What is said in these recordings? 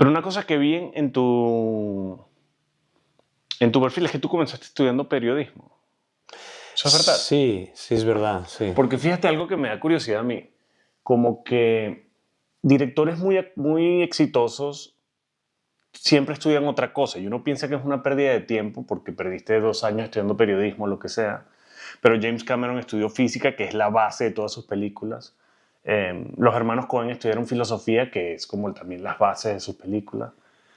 Pero una cosa que vi en tu perfil es que tú comenzaste estudiando periodismo. ¿Eso es verdad? Sí, sí es verdad, sí. Porque fíjate algo que me da curiosidad a mí, como que directores muy exitosos siempre estudian otra cosa y uno piensa que es una pérdida de tiempo porque perdiste 2 años estudiando periodismo, lo que sea. Pero James Cameron estudió física, que es la base de todas sus películas. Los hermanos Coen estudiaron filosofía, que es como también las bases de sus películas.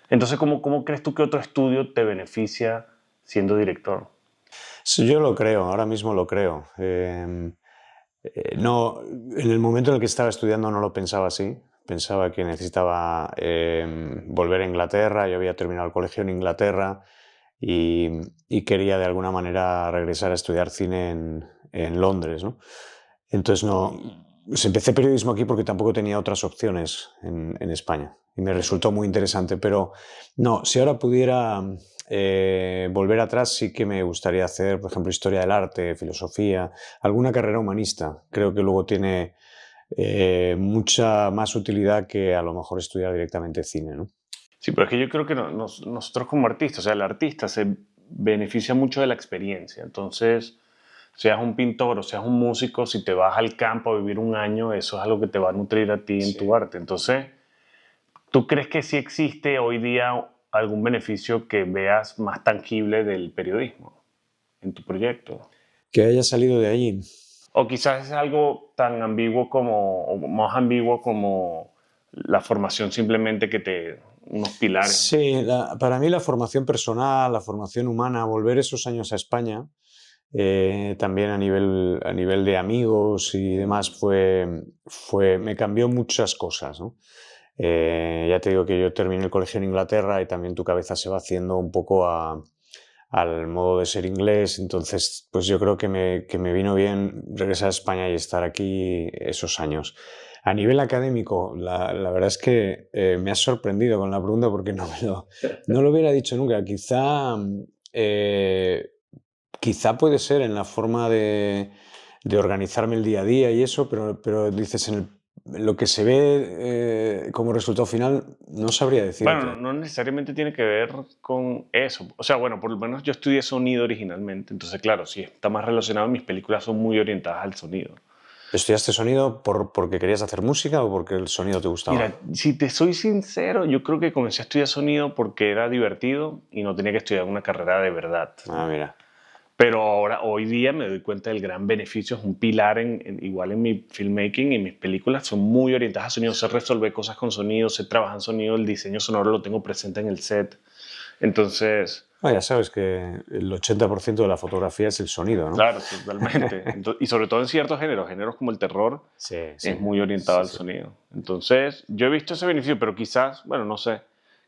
Entonces, ¿cómo crees tú que otro estudio te beneficia siendo director? Sí, yo lo creo, ahora mismo lo creo. No, en el momento en el que estaba estudiando no lo pensaba así. Pensaba que necesitaba volver a Inglaterra. Yo había terminado el colegio en Inglaterra y, y quería de alguna manera regresar a estudiar cine en Londres, ¿no? Entonces no, pues empecé periodismo aquí porque tampoco tenía otras opciones en España y me resultó muy interesante. Pero no, si ahora pudiera volver atrás, sí que me gustaría hacer, por ejemplo, historia del arte, filosofía, alguna carrera humanista. Creo que luego tiene mucha más utilidad que a lo mejor estudiar directamente cine, ¿no? Sí, pero es que yo creo que nosotros como artistas, o sea, el artista se beneficia mucho de la experiencia. Entonces, seas un pintor o seas un músico, si te vas al campo a vivir un año, eso es algo que te va a nutrir a ti en Sí. tu arte. Entonces, ¿tú crees que sí existe hoy día algún beneficio que veas más tangible del periodismo en tu proyecto? Que haya salido de allí. O quizás es algo tan ambiguo como, o más ambiguo como la formación simplemente que te, unos pilares. Sí, para mí la formación personal, la formación humana, volver esos años a España, también a nivel de amigos y demás, me cambió muchas cosas, ¿no? Ya te digo que yo terminé el colegio en Inglaterra y también tu cabeza se va haciendo un poco al modo de ser inglés, entonces pues yo creo que me vino bien regresar a España y estar aquí esos años. A nivel académico, la verdad es que me has sorprendido con la pregunta porque no lo hubiera dicho nunca. Eh, Quizá puede ser en la forma de organizarme el día a día y eso, pero dices, en lo que se ve como resultado final, no sabría Bueno, decirte. no necesariamente tiene que ver con eso. O sea, bueno, por lo menos yo estudié sonido originalmente, entonces claro, sí está más relacionado, mis películas son muy orientadas al sonido. ¿Estudiaste sonido porque querías hacer música o porque el sonido te gustaba? Mira, si te soy sincero, yo creo que comencé a estudiar sonido porque era divertido y no tenía que estudiar una carrera de verdad. Ah, mira. Pero ahora, hoy día me doy cuenta del gran beneficio, es un pilar igual en mi filmmaking y mis películas son muy orientadas a sonido, sé resolver cosas con sonido, sé trabajar en sonido, el diseño sonoro lo tengo presente en el set. Entonces, Ah, ya sabes que el 80% de la fotografía es el sonido, ¿no? claro, totalmente. Y sobre todo en ciertos géneros, géneros como el terror, Sí, es sí, muy orientado sí, al sí. sonido. Entonces, yo he visto ese beneficio, pero quizás, bueno, no sé,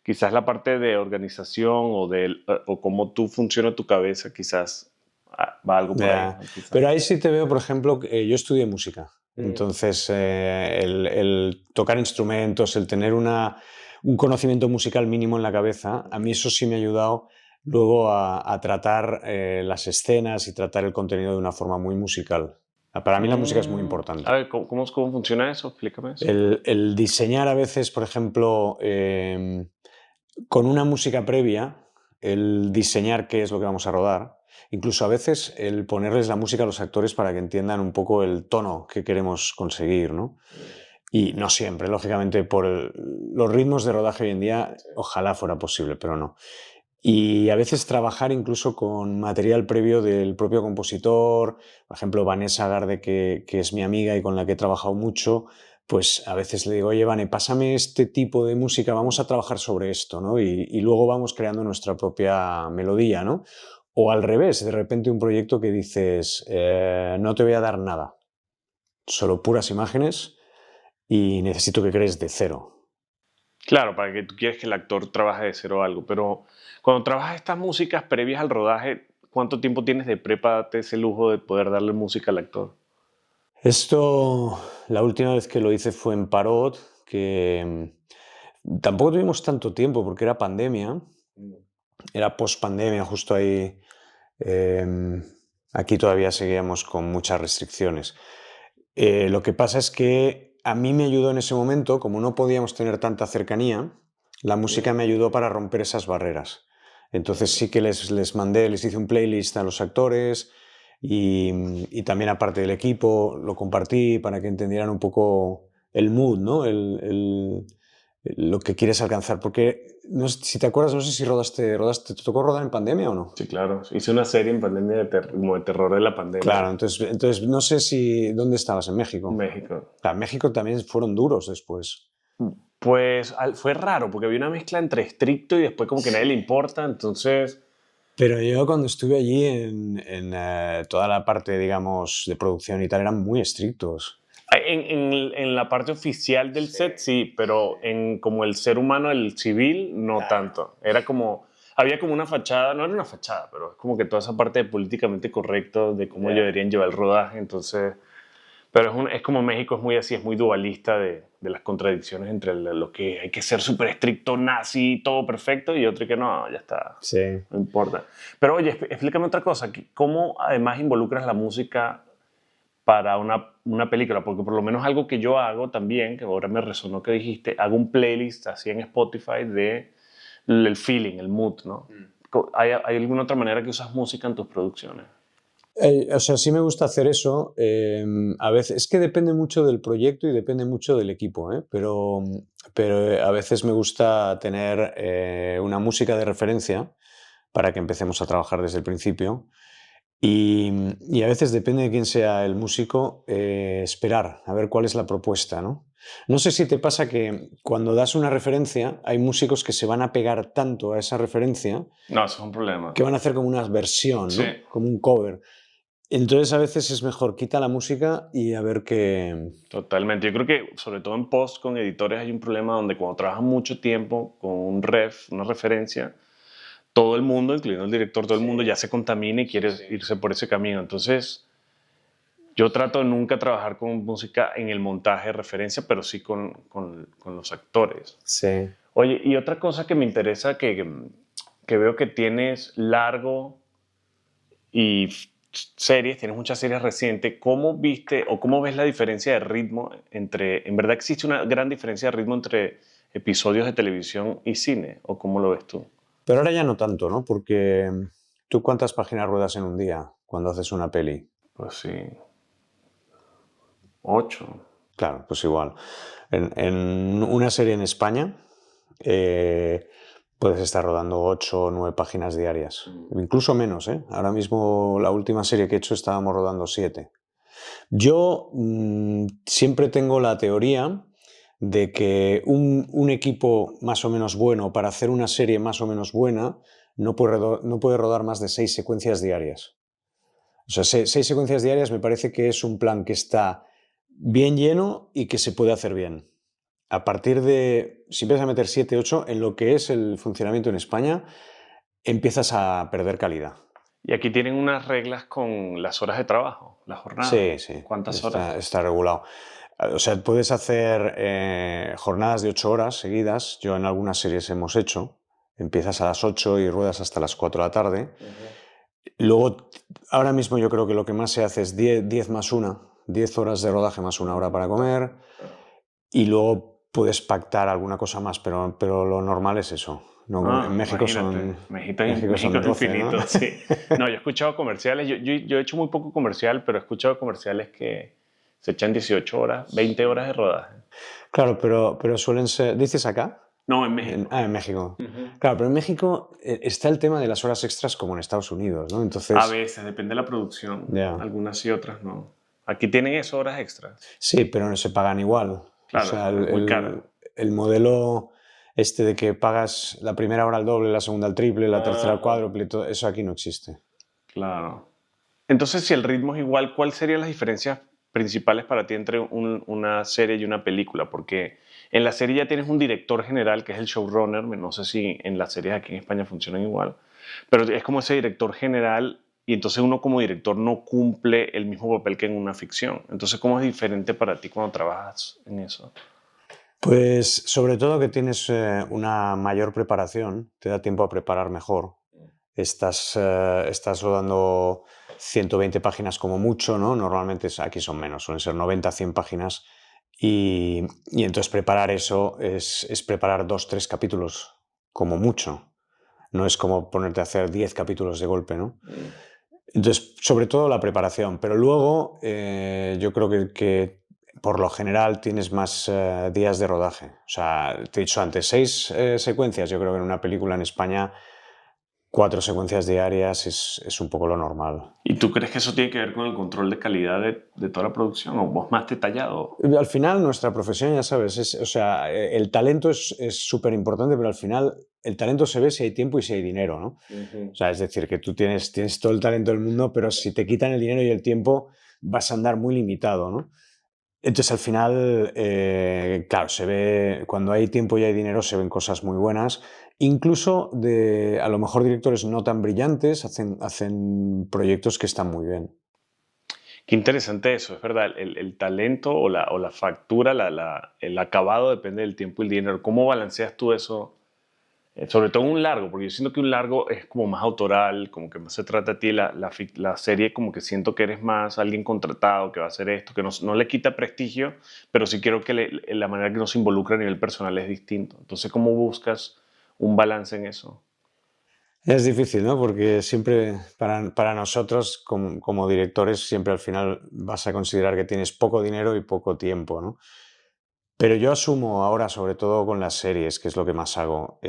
quizás la parte de organización o cómo tú funciona tu cabeza, quizás va algo por ahí, Ya. ¿no? Quizás. Pero ahí sí te veo, por ejemplo, yo estudié música. Mm. Entonces, el tocar instrumentos, el tener un conocimiento musical mínimo en la cabeza, a mí eso sí me ha ayudado luego a tratar las escenas y tratar el contenido de una forma muy musical. Para mí la música es muy A importante. ver, ¿cómo funciona eso? Explícame eso. El diseñar a veces, por ejemplo, con una música previa, el diseñar qué es lo que vamos a rodar, incluso a veces el ponerles la música a los actores para que entiendan un poco el tono que queremos conseguir, ¿no? Y no siempre, lógicamente, los ritmos de rodaje hoy en día, ojalá fuera posible, pero no. Y a veces trabajar incluso con material previo del propio compositor, por ejemplo, Vanessa Garde, que es mi amiga y con la que he trabajado mucho, pues a veces le digo, oye, Vane, pásame este tipo de música, vamos a trabajar sobre esto, ¿no? Y luego vamos creando nuestra propia melodía, ¿no? O al revés, de repente un proyecto que dices, no te voy a dar nada, solo puras imágenes y necesito que crees de cero. Claro, para que tú quieres que el actor trabaje de cero algo, pero cuando trabajas estas músicas previas al rodaje, ¿cuánto tiempo tienes de prepa darte ese lujo de poder darle música al actor? Esto, la última vez que lo hice fue en Parot, que tampoco tuvimos tanto tiempo porque era pandemia, era post-pandemia, justo ahí. em, Aquí todavía seguíamos con muchas restricciones. Lo que pasa es que a mí me ayudó en ese momento, como no podíamos tener tanta cercanía, La música me ayudó para romper esas barreras. Entonces sí que les mandé, les hice un playlist a los actores y también aparte del equipo lo compartí para que entendieran un poco el mood, ¿no? Lo que quieres alcanzar. Porque no sé, si te acuerdas, no sé si ¿te tocó rodar en pandemia o no? Sí, claro. Hice una serie en pandemia como de terror de la Claro, pandemia entonces no sé si ¿dónde estabas? ¿En en México? México. Claro, en México también fueron duros después. Pues fue raro, porque había una mezcla entre estricto y después como que nadie le importa, entonces... Pero yo cuando estuve allí toda la parte, digamos, de producción y tal, eran muy estrictos. En la parte oficial del set sí, pero en como el ser humano, el civil, no tanto. Era como, había como una fachada, no era una fachada, pero es como que toda esa parte de políticamente correcto, de cómo ellos deberían llevar el rodaje, entonces... Pero es como México es muy así, es muy dualista de las contradicciones entre lo que hay que ser súper estricto, nazi, todo perfecto, y otro que no, ya está, Sí. no importa. Pero oye, explícame otra cosa, ¿cómo además involucras la música para una película? Porque por lo menos algo que yo hago también, que ahora me resonó que dijiste, hago un playlist así en Spotify de el feeling, el mood, ¿no? ¿Hay alguna otra manera que usas música en tus producciones? O sea, sí me gusta hacer eso. A veces, es que depende mucho del proyecto y depende mucho del equipo, ¿eh? Pero a veces me gusta tener una música de referencia para que empecemos a trabajar desde el principio. Y a veces depende de quién sea el músico, esperar a ver cuál es la propuesta, ¿no? No sé si te pasa que cuando das una referencia, hay músicos que se van a pegar tanto a esa referencia No, eso es un problema. que van a hacer como una versión, Sí. ¿no? Como un cover. Entonces a veces es mejor quita la música y a ver qué... Totalmente. Yo creo que sobre todo en post con editores hay un problema donde cuando trabajas mucho tiempo con un ref, una referencia, todo el mundo, incluyendo el director, todo el mundo ya se contamina y quiere irse por ese camino. Entonces, yo trato de nunca trabajar con música en el montaje de referencia, pero sí con los actores. Sí. Oye, y otra cosa que me interesa, que veo que tienes largo y series, tienes muchas series recientes, ¿cómo viste o cómo ves la diferencia de ritmo entre, en verdad existe una gran diferencia de ritmo entre episodios de televisión y cine? ¿O cómo lo ves tú? Pero ahora ya no tanto, ¿no? Porque ¿tú cuántas páginas ruedas en un día cuando haces una peli? Pues sí, 8. Claro, pues igual. En una serie en España puedes estar rodando 8 o 9 páginas diarias. Incluso menos, ¿eh? Ahora mismo la última serie que he hecho estábamos rodando 7. Yo siempre tengo la teoría de que un equipo más o menos bueno para hacer una serie más o menos buena no puede rodar más de 6 secuencias diarias. O sea, 6 secuencias diarias me parece que es un plan que está bien lleno y que se puede hacer bien. A partir de, si empiezas a meter 7, 8 en lo que es el funcionamiento en España, empiezas a perder calidad. Y aquí tienen unas reglas con las horas de trabajo, la jornada. Sí, sí, ¿Cuántas horas? está regulado. O sea, puedes hacer jornadas de 8 horas seguidas. Yo en algunas series hemos hecho. Empiezas a las 8 y ruedas hasta las 4 de la tarde. Luego, ahora mismo yo creo que lo que más se hace es 10 más 1, 10 horas de rodaje más 1 hora para comer. Y luego puedes pactar alguna cosa más, pero lo normal es eso. No, en México Imagínate, son, México México son es 12, ¿no? infinito, sí. No, yo he escuchado comerciales, yo he hecho muy poco comercial, pero he escuchado comerciales que se echan 18 horas, 20 horas de rodaje. Claro, pero suelen ser... ¿Dices acá? No, en México. En México. Ujú. Claro, pero en México está el tema de las horas extras como en Estados Unidos, ¿no? A Entonces, veces, depende de la producción. ya. Algunas sí, otras no. Aquí tienen eso, horas extras. Sí, pero no se pagan igual. O Claro, sea, es muy caro. el modelo este de que pagas la primera hora al doble, la segunda al triple, la tercera al Ajá. cuádruple, eso aquí no existe. Claro. Entonces, si el ritmo es igual, ¿cuáles serían las diferencias principales para ti entre una serie y una película? Porque en la serie ya tienes un director general que es el showrunner, no sé si en las series aquí en España funcionan igual, pero es como ese director general y entonces uno como director no cumple el mismo papel que en una ficción. Entonces, ¿cómo es diferente para ti cuando trabajas en eso? Pues sobre todo que tienes una mayor preparación, te da tiempo a preparar mejor. Estás rodando 120 páginas como mucho, ¿no? Normalmente aquí son menos, suelen ser 90, 100 páginas Y entonces preparar eso es preparar 2, 3 capítulos, como mucho. No es como ponerte a hacer 10 capítulos de golpe, ¿no? Entonces, sobre todo la preparación, pero luego yo creo que por lo general tienes más días de rodaje. O sea, te he dicho antes, 6 secuencias, yo creo que en una película en España 4 secuencias diarias es un poco lo normal. ¿Y tú crees que eso tiene que ver con el control de calidad de toda la producción o vos más detallado? Al final, nuestra profesión, ya sabes, o sea, el talento es súper importante, pero al final el talento se ve si hay tiempo y si hay dinero, ¿no? O sea, es decir, que tú tienes todo el talento del mundo, pero si te quitan el dinero y el tiempo, vas a andar muy limitado, ¿no? Entonces, al final, claro, se ve, cuando hay tiempo y hay dinero, se ven cosas muy buenas. Incluso de, a lo mejor, directores no tan brillantes hacen proyectos que están muy bien. Qué interesante eso, es verdad. El talento o la factura, el acabado depende del tiempo y el dinero. ¿Cómo balanceas tú eso? Sobre todo un largo, porque yo siento que un largo es como más autoral, como que más se trata a ti. La serie, como que siento que eres más alguien contratado que va a hacer esto, que no le quita prestigio, pero sí quiero que la manera que nos involucra a nivel personal es distinto. Entonces, ¿cómo buscas un balance en eso? Es difícil, ¿no? Porque siempre, para nosotros, como directores, siempre al final vas a considerar que tienes poco dinero y poco tiempo, ¿no? Pero yo asumo ahora, sobre todo con las series, que es lo que más hago,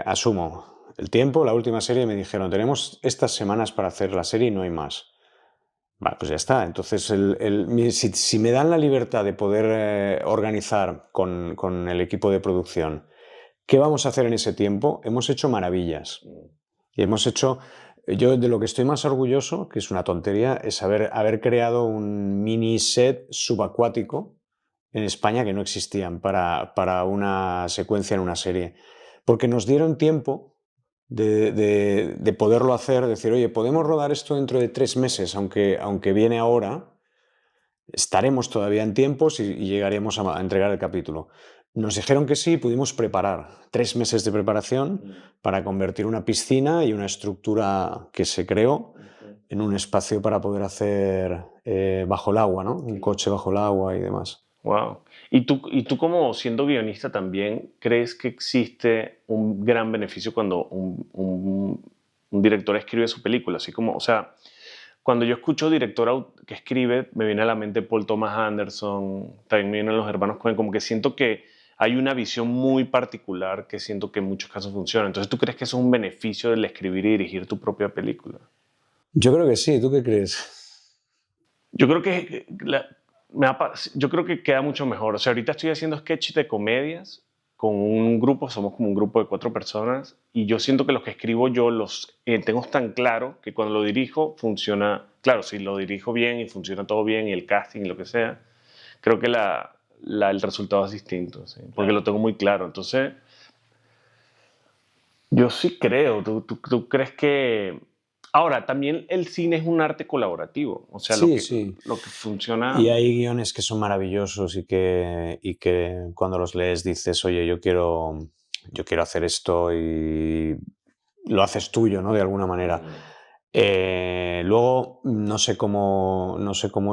asumo el tiempo. La última serie me dijeron, tenemos estas semanas para hacer la serie y no hay más. Vale, pues ya está. Entonces, si me dan la libertad de poder organizar con el equipo de producción qué vamos a hacer en ese tiempo, hemos hecho maravillas. Y hemos hecho, yo de lo que estoy más orgulloso, que es una tontería, es haber creado un mini set subacuático en España que no existían para una secuencia en una serie. Porque nos dieron tiempo de poderlo hacer, decir, oye, podemos rodar esto dentro de 3 meses, aunque viene ahora, estaremos todavía en tiempos y llegaremos a entregar el capítulo. Nos dijeron que sí, pudimos preparar 3 meses de preparación para convertir una piscina y una estructura que se creó en un espacio para poder hacer bajo el agua, ¿no? Un coche bajo el agua y demás. Wow. Y tú como siendo guionista también, ¿crees que existe un gran beneficio cuando un director escribe su película? Así como, o sea, cuando yo escucho director que escribe, me viene a la mente Paul Thomas Anderson, también me vienen los hermanos Coen, como que siento que hay una visión muy particular que siento que en muchos casos funciona. Entonces, ¿tú crees que eso es un beneficio del escribir y dirigir tu propia película? Yo creo que sí, ¿tú qué crees? Yo creo que yo creo que queda mucho mejor. O sea, ahorita estoy haciendo sketches de comedias con un grupo, somos como un grupo de 4 personas, y yo siento que los que escribo yo los tengo tan claro que cuando lo dirijo funciona. Claro, si lo dirijo bien y funciona todo bien, y el casting y lo que sea, creo que el resultado es distinto, ¿sí? Porque lo tengo muy claro. Entonces, yo sí creo. ¿Tú crees que... Ahora, también el cine es un arte colaborativo. O sea, Sí, sí. lo que funciona... Y hay guiones que son maravillosos y que cuando los lees dices, oye, yo quiero hacer esto y lo haces tuyo, ¿no? De alguna manera. Luego, no sé cómo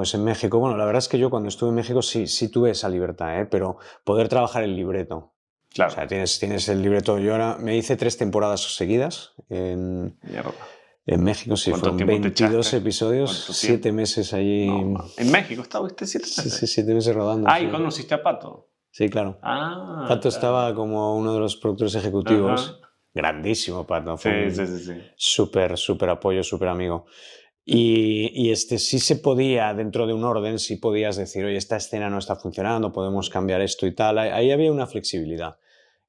es en México. Bueno, la verdad es que yo cuando estuve en México sí tuve esa libertad, ¿eh? Pero poder trabajar el libreto. O Claro, sea, tienes el libreto. Yo ahora me hice 3 temporadas seguidas mierda. en México, sí, ¿Cuánto fueron tiempo te 22 echaste? episodios, ¿Cuánto tiempo? 7 meses allí. No, en México estuviste siete Sí, sí, meses. 7 meses rodando, Ah, ¿y sí. conociste a Pato? Sí, claro. Ah, Pato claro. estaba como uno de los productores Ajá. ejecutivos. Grandísimo, Pato. Fue Sí, sí, un sí, sí. súper, súper apoyo, súper amigo. Y sí se podía, dentro de un orden, sí podías decir, oye, esta escena no está funcionando, podemos cambiar esto y tal. Ahí había una flexibilidad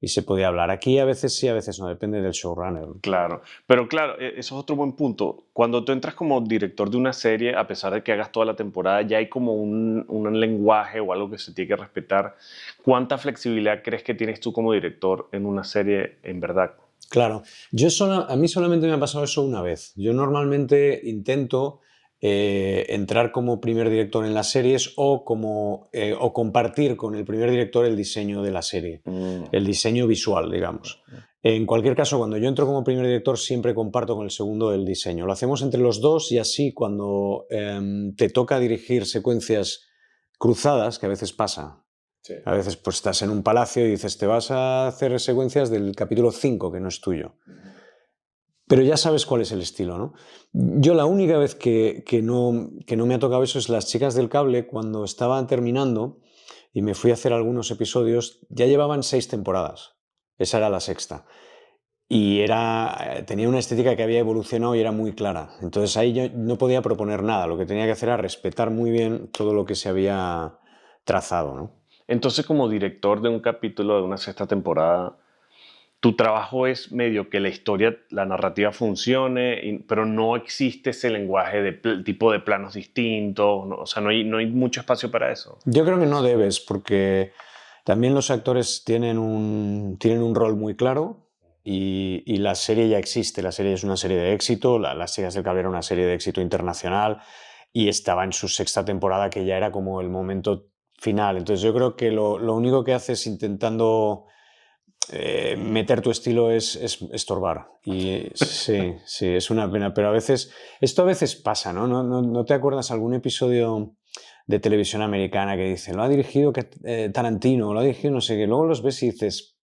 y se podía hablar. Aquí a veces sí, a veces no, depende del showrunner. Claro, pero claro, eso es otro buen punto. Cuando tú entras como director de una serie, a pesar de que hagas toda la temporada, ya hay como un lenguaje o algo que se tiene que respetar. ¿Cuánta flexibilidad crees que tienes tú como director en una serie en verdad? Claro, a mí solamente me ha pasado eso una vez. Yo normalmente intento entrar como primer director en las series o compartir con el primer director el diseño de la serie, Mm, el diseño visual, digamos. En cualquier caso, cuando yo entro como primer director, siempre comparto con el segundo el diseño. Lo hacemos entre los dos y así cuando te toca dirigir secuencias cruzadas, que a veces pasa, Sí. A veces pues estás en un palacio y dices, te vas a hacer secuencias del capítulo 5, que no es tuyo. Pero ya sabes cuál es el estilo, ¿no? Yo la única vez que no me ha tocado eso es Las chicas del cable, cuando estaban terminando y me fui a hacer algunos episodios, ya llevaban 6 temporadas. Esa era la sexta. Y tenía una estética que había evolucionado y era muy clara. Entonces ahí yo no podía proponer nada. Lo que tenía que hacer era respetar muy bien todo lo que se había trazado, ¿no? Entonces, como director de un capítulo de una sexta temporada, tu trabajo es medio que la historia, la narrativa funcione, pero no existe ese lenguaje de tipo de planos distintos, ¿no? O sea, no hay mucho espacio para eso. Yo creo que no debes, porque también los actores tienen un rol muy claro y la serie ya existe. La serie es una serie de éxito, Las chicas del cable era una serie de éxito internacional y estaba en su sexta temporada, que ya era como el momento final. Entonces yo creo que lo único que haces intentando meter tu estilo es estorbar. Y sí, sí, es una pena, pero esto a veces pasa, ¿no? ¿No te acuerdas algún episodio de televisión americana que dice, lo ha dirigido Tarantino, lo ha dirigido no sé qué? Luego los ves y dices,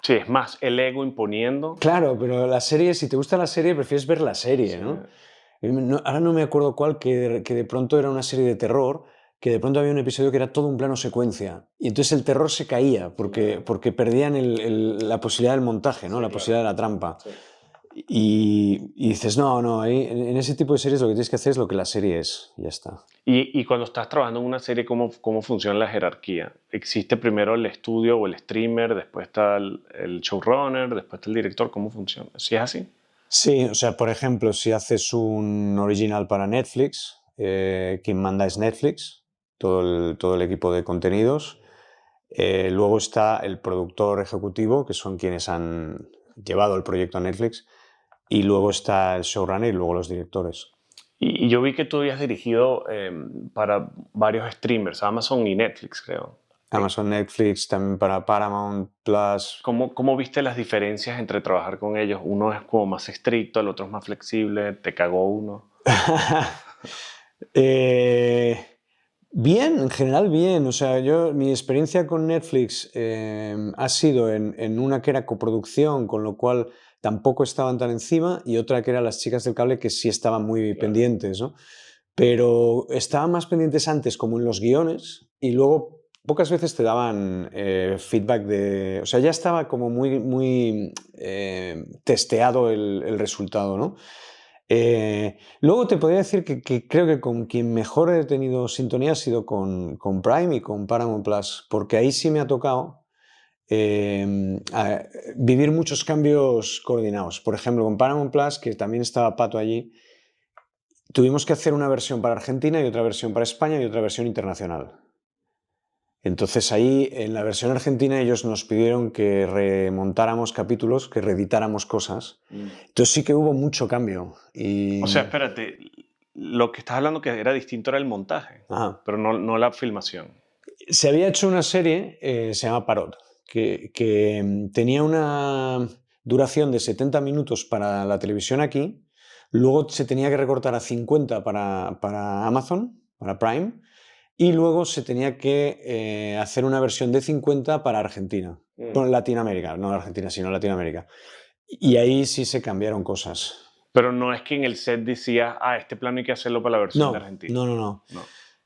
Sí, es más el ego imponiendo. claro, pero la serie, si te gusta la serie, prefieres ver la serie, Sí. ¿no? Ahora no me acuerdo cuál, que de pronto era una serie de terror, que de pronto había un episodio que era todo un plano secuencia. Y entonces el terror se caía porque perdían la posibilidad del montaje, ¿no? Sí, La claro. posibilidad de la trampa. Sí. Y dices, no, ahí, en ese tipo de series lo que tienes que hacer es lo que la serie es. Y ya está. Y cuando estás trabajando en una serie, ¿cómo funciona la jerarquía? ¿Existe primero el estudio o el streamer, después está el showrunner, después está el director? ¿Cómo funciona? ¿Sí es así? Sí, o sea, por ejemplo, si haces un original para Netflix, quien manda es Netflix, todo el equipo de contenidos. Luego está el productor ejecutivo, que son quienes han llevado el proyecto a Netflix, y luego está el showrunner y luego los directores. Y yo vi que tú habías dirigido para varios streamers, Amazon y Netflix, creo. Amazon, Netflix, también para Paramount Plus. ¿Cómo viste las diferencias entre trabajar con ellos? Uno es como más estricto, el otro es más flexible, te cagó uno. Eh, Bien, en general bien. O sea, mi experiencia con Netflix ha sido en una que era coproducción, con lo cual tampoco estaban tan encima, y otra que era Las chicas del cable, que sí estaban muy pendientes, ¿no? Pero estaban más pendientes antes, como en los guiones, y luego pocas veces te daban feedback O sea, ya estaba como muy testeado el resultado, ¿no? Luego te podría decir que creo que con quien mejor he tenido sintonía ha sido con Prime y con Paramount Plus, porque ahí sí me ha tocado vivir muchos cambios coordinados. Por ejemplo, con Paramount Plus, que también estaba Pato allí, tuvimos que hacer una versión para Argentina y otra versión para España y otra versión internacional. Entonces ahí, en la versión argentina, ellos nos pidieron que remontáramos capítulos, que reeditáramos cosas. Entonces sí que hubo mucho cambio. O sea, espérate, lo que estás hablando que era distinto era el montaje, Ajá. pero no la filmación. Se había hecho una serie, se llama Parot, que tenía una duración de 70 minutos para la televisión aquí, luego se tenía que recortar a 50 para Amazon, para Prime, y luego se tenía que hacer una versión de 50 para Argentina, bueno, Latinoamérica, no Argentina, sino Latinoamérica. Y ahí sí se cambiaron cosas. Pero no es que en el set decías, este plano hay que hacerlo para la versión de No, Argentina. no. No.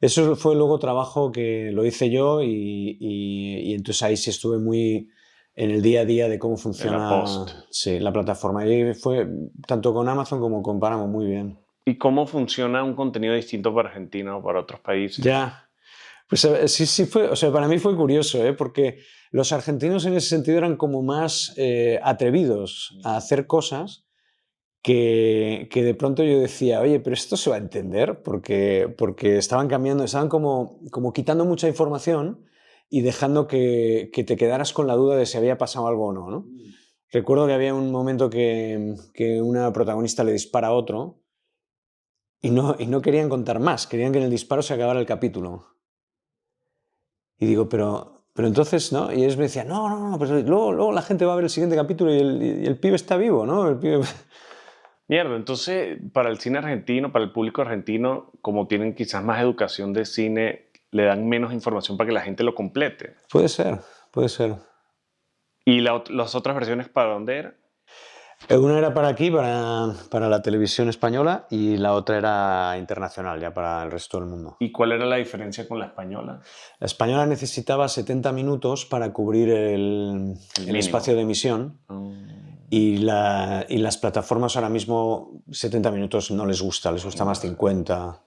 Eso fue luego trabajo que lo hice yo y entonces ahí sí estuve muy en el día a día de cómo En la funciona post. sí, la plataforma. Y fue tanto con Amazon como con Paramount muy bien. ¿Y cómo funciona un contenido distinto para Argentina o para otros países? Ya, pues sí fue, o sea, para mí fue curioso, porque los argentinos en ese sentido eran como más atrevidos a hacer cosas que de pronto yo decía, oye, pero esto se va a entender porque estaban cambiando, estaban como quitando mucha información y dejando que te quedaras con la duda de si había pasado algo o no, ¿no? Recuerdo que había un momento que una protagonista le dispara a otro y no querían contar más, querían que en el disparo se acabara el capítulo. Y digo, pero entonces, ¿no? Y ellos me decían, no, pues luego la gente va a ver el siguiente capítulo y el pibe está vivo, ¿no? El pibe... Mierda, entonces para el cine argentino, para el público argentino, como tienen quizás más educación de cine, le dan menos información para que la gente lo complete. Puede ser, puede ser. ¿Y las otras versiones para dónde eran? Una era para aquí, para la televisión española, y la otra era internacional, ya para el resto del mundo. ¿Y cuál era la diferencia con la española? La española necesitaba 70 minutos para cubrir el mínimo. espacio de emisión. Y las plataformas ahora mismo 70 minutos no les gusta más 50.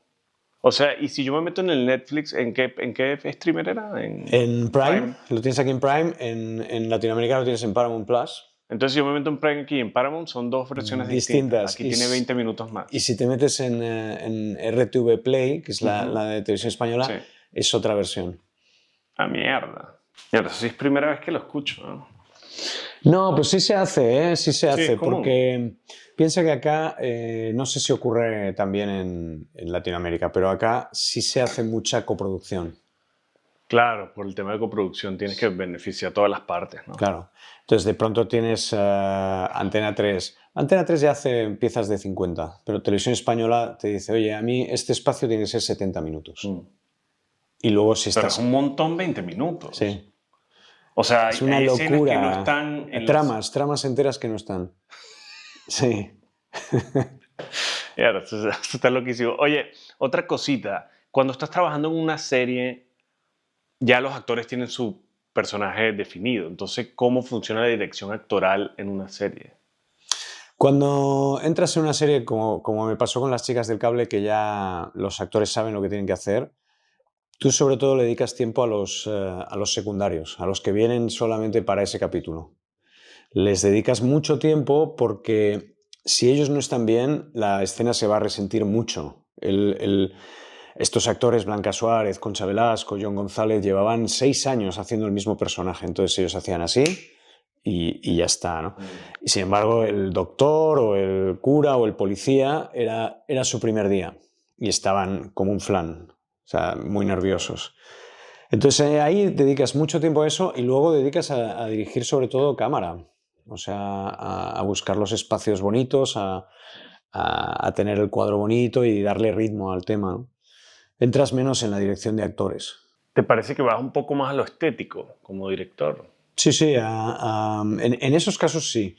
O sea, y si yo me meto en el Netflix, ¿en qué streamer era? En Prime, lo tienes aquí en Prime, en Latinoamérica lo tienes en Paramount Plus. Entonces, si yo me meto en Prime aquí en Paramount, son dos versiones distintas. Aquí tiene 20 minutos más. Y si te metes en RTV Play, que es la de televisión española, Sí. es otra versión. Ah, mierda. Mierda, eso sí es primera vez que lo escucho, ¿no? No, pues sí se hace, sí se hace, es común. porque piensa que acá, no sé si ocurre también en Latinoamérica, pero acá sí se hace mucha coproducción. Claro, por el tema de coproducción tienes que beneficiar a todas las partes, ¿no? Claro. Entonces, de pronto tienes Antena 3. Antena 3 ya hace piezas de 50, pero Televisión Española te dice, oye, a mí este espacio tiene que ser 70 minutos. Y luego si Pero estás... es un montón 20 minutos. Sí. O sea, Es una hay escenas locura. que no están en tramas enteras que no están. Sí. Eso está loquísimo. Oye, otra cosita. Cuando estás trabajando en una serie, ya los actores tienen su personaje definido. Entonces, ¿cómo funciona la dirección actoral en una serie? Cuando entras en una serie, como me pasó con Las chicas del cable, que ya los actores saben lo que tienen que hacer, tú sobre todo le dedicas tiempo a los secundarios, a los que vienen solamente para ese capítulo. Les dedicas mucho tiempo porque si ellos no están bien, la escena se va a resentir mucho. Estos actores, Blanca Suárez, Concha Velasco, John González, llevaban 6 años haciendo el mismo personaje. Entonces ellos hacían así y ya está, ¿no? Y sin embargo, el doctor o el cura o el policía era su primer día y estaban como un flan, o sea, muy nerviosos. Entonces ahí dedicas mucho tiempo a eso y luego dedicas a dirigir sobre todo cámara, o sea, a buscar los espacios bonitos, a tener el cuadro bonito y darle ritmo al tema, ¿no? Entras menos en la dirección de actores. ¿Te parece que vas un poco más a lo estético como director? Sí, sí, en esos casos sí.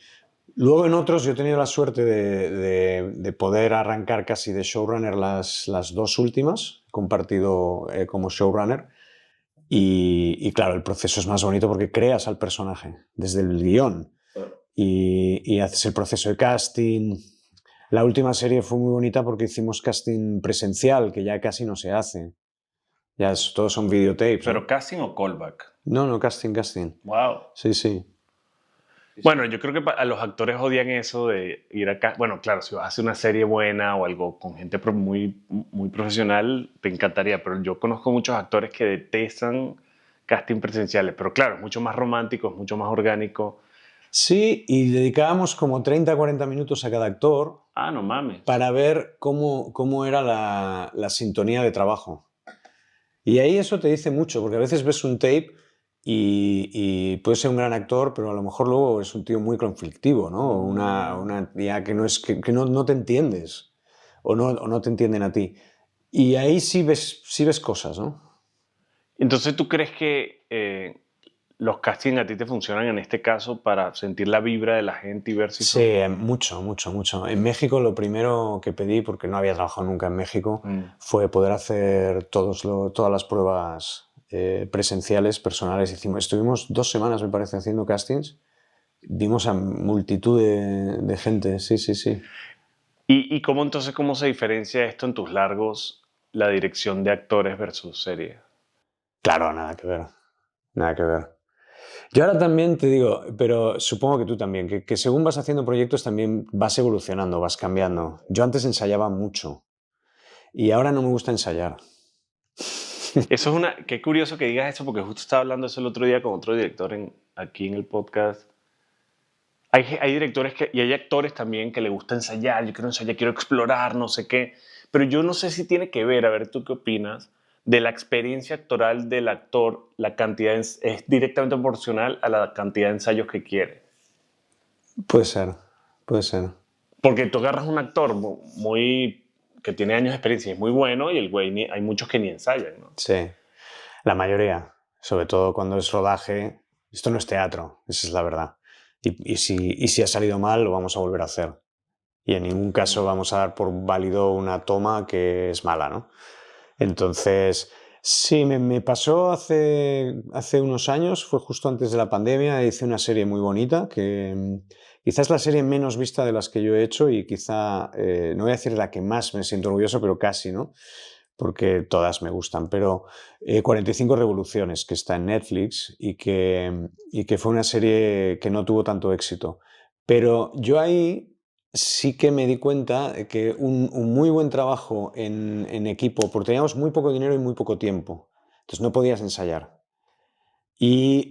Luego en otros yo he tenido la suerte de poder arrancar casi de showrunner las dos últimas, compartido como showrunner. Y claro, el proceso es más bonito porque creas al personaje desde el guión y haces el proceso de casting. La última serie fue muy bonita porque hicimos casting presencial, que ya casi no se hace. Ya todos son videotapes. ¿Pero ¿no? casting o callback? No, casting. Wow. Sí, sí. Bueno, yo creo que a los actores odian eso de ir acá. Bueno, claro, si vas a hacer una serie buena o algo con gente muy, muy profesional, te encantaría. Pero yo conozco muchos actores que detestan casting presenciales. Pero claro, es mucho más romántico, es mucho más orgánico. Sí, y dedicábamos como 30, 40 minutos a cada actor. Ah, no mames. Para ver cómo era la sintonía de trabajo. Y ahí eso te dice mucho, porque a veces ves un tape y puede ser un gran actor, pero a lo mejor luego es un tío muy conflictivo, ¿no? O una tía que no te entiendes o no te entienden a ti. Y ahí sí ves cosas, ¿no? Entonces, ¿tú crees que los castings a ti te funcionan en este caso para sentir la vibra de la gente y ver si Sí, mucho. En México lo primero que pedí, porque no había trabajado nunca en México, fue poder hacer todas las pruebas presenciales, personales. Estuvimos 2 semanas, me parece, haciendo castings. Vimos a multitud de gente, sí. ¿Y cómo se diferencia esto en tus largos, la dirección de actores versus serie? Claro, nada que ver. Yo ahora también te digo, pero supongo que tú también, que según vas haciendo proyectos también vas evolucionando, vas cambiando. Yo antes ensayaba mucho y ahora no me gusta ensayar. Eso es qué curioso que digas eso, porque justo estaba hablando eso el otro día con otro director aquí en el podcast. Hay directores y hay actores también que le gusta ensayar, yo quiero ensayar, quiero explorar, no sé qué, pero yo no sé si tiene que ver, a ver tú qué opinas, de la experiencia actoral del actor, la cantidad es directamente proporcional a la cantidad de ensayos que quiere. Puede ser. Porque tú agarras un actor que tiene años de experiencia y es muy bueno y el güey hay muchos que ni ensayan, ¿no? Sí. La mayoría, sobre todo cuando es rodaje, esto no es teatro, esa es la verdad. Y si ha salido mal, lo vamos a volver a hacer. Y en ningún caso vamos a dar por válido una toma que es mala, ¿no? Entonces, sí, me pasó hace unos años, fue justo antes de la pandemia, hice una serie muy bonita, que quizás es la serie menos vista de las que yo he hecho y quizá, no voy a decir la que más me siento orgulloso, pero casi, ¿no? Porque todas me gustan, pero 45 Revoluciones, que está en Netflix y que fue una serie que no tuvo tanto éxito. Pero yo ahí sí que me di cuenta de que un muy buen trabajo en equipo, porque teníamos muy poco dinero y muy poco tiempo, entonces no podías ensayar. Y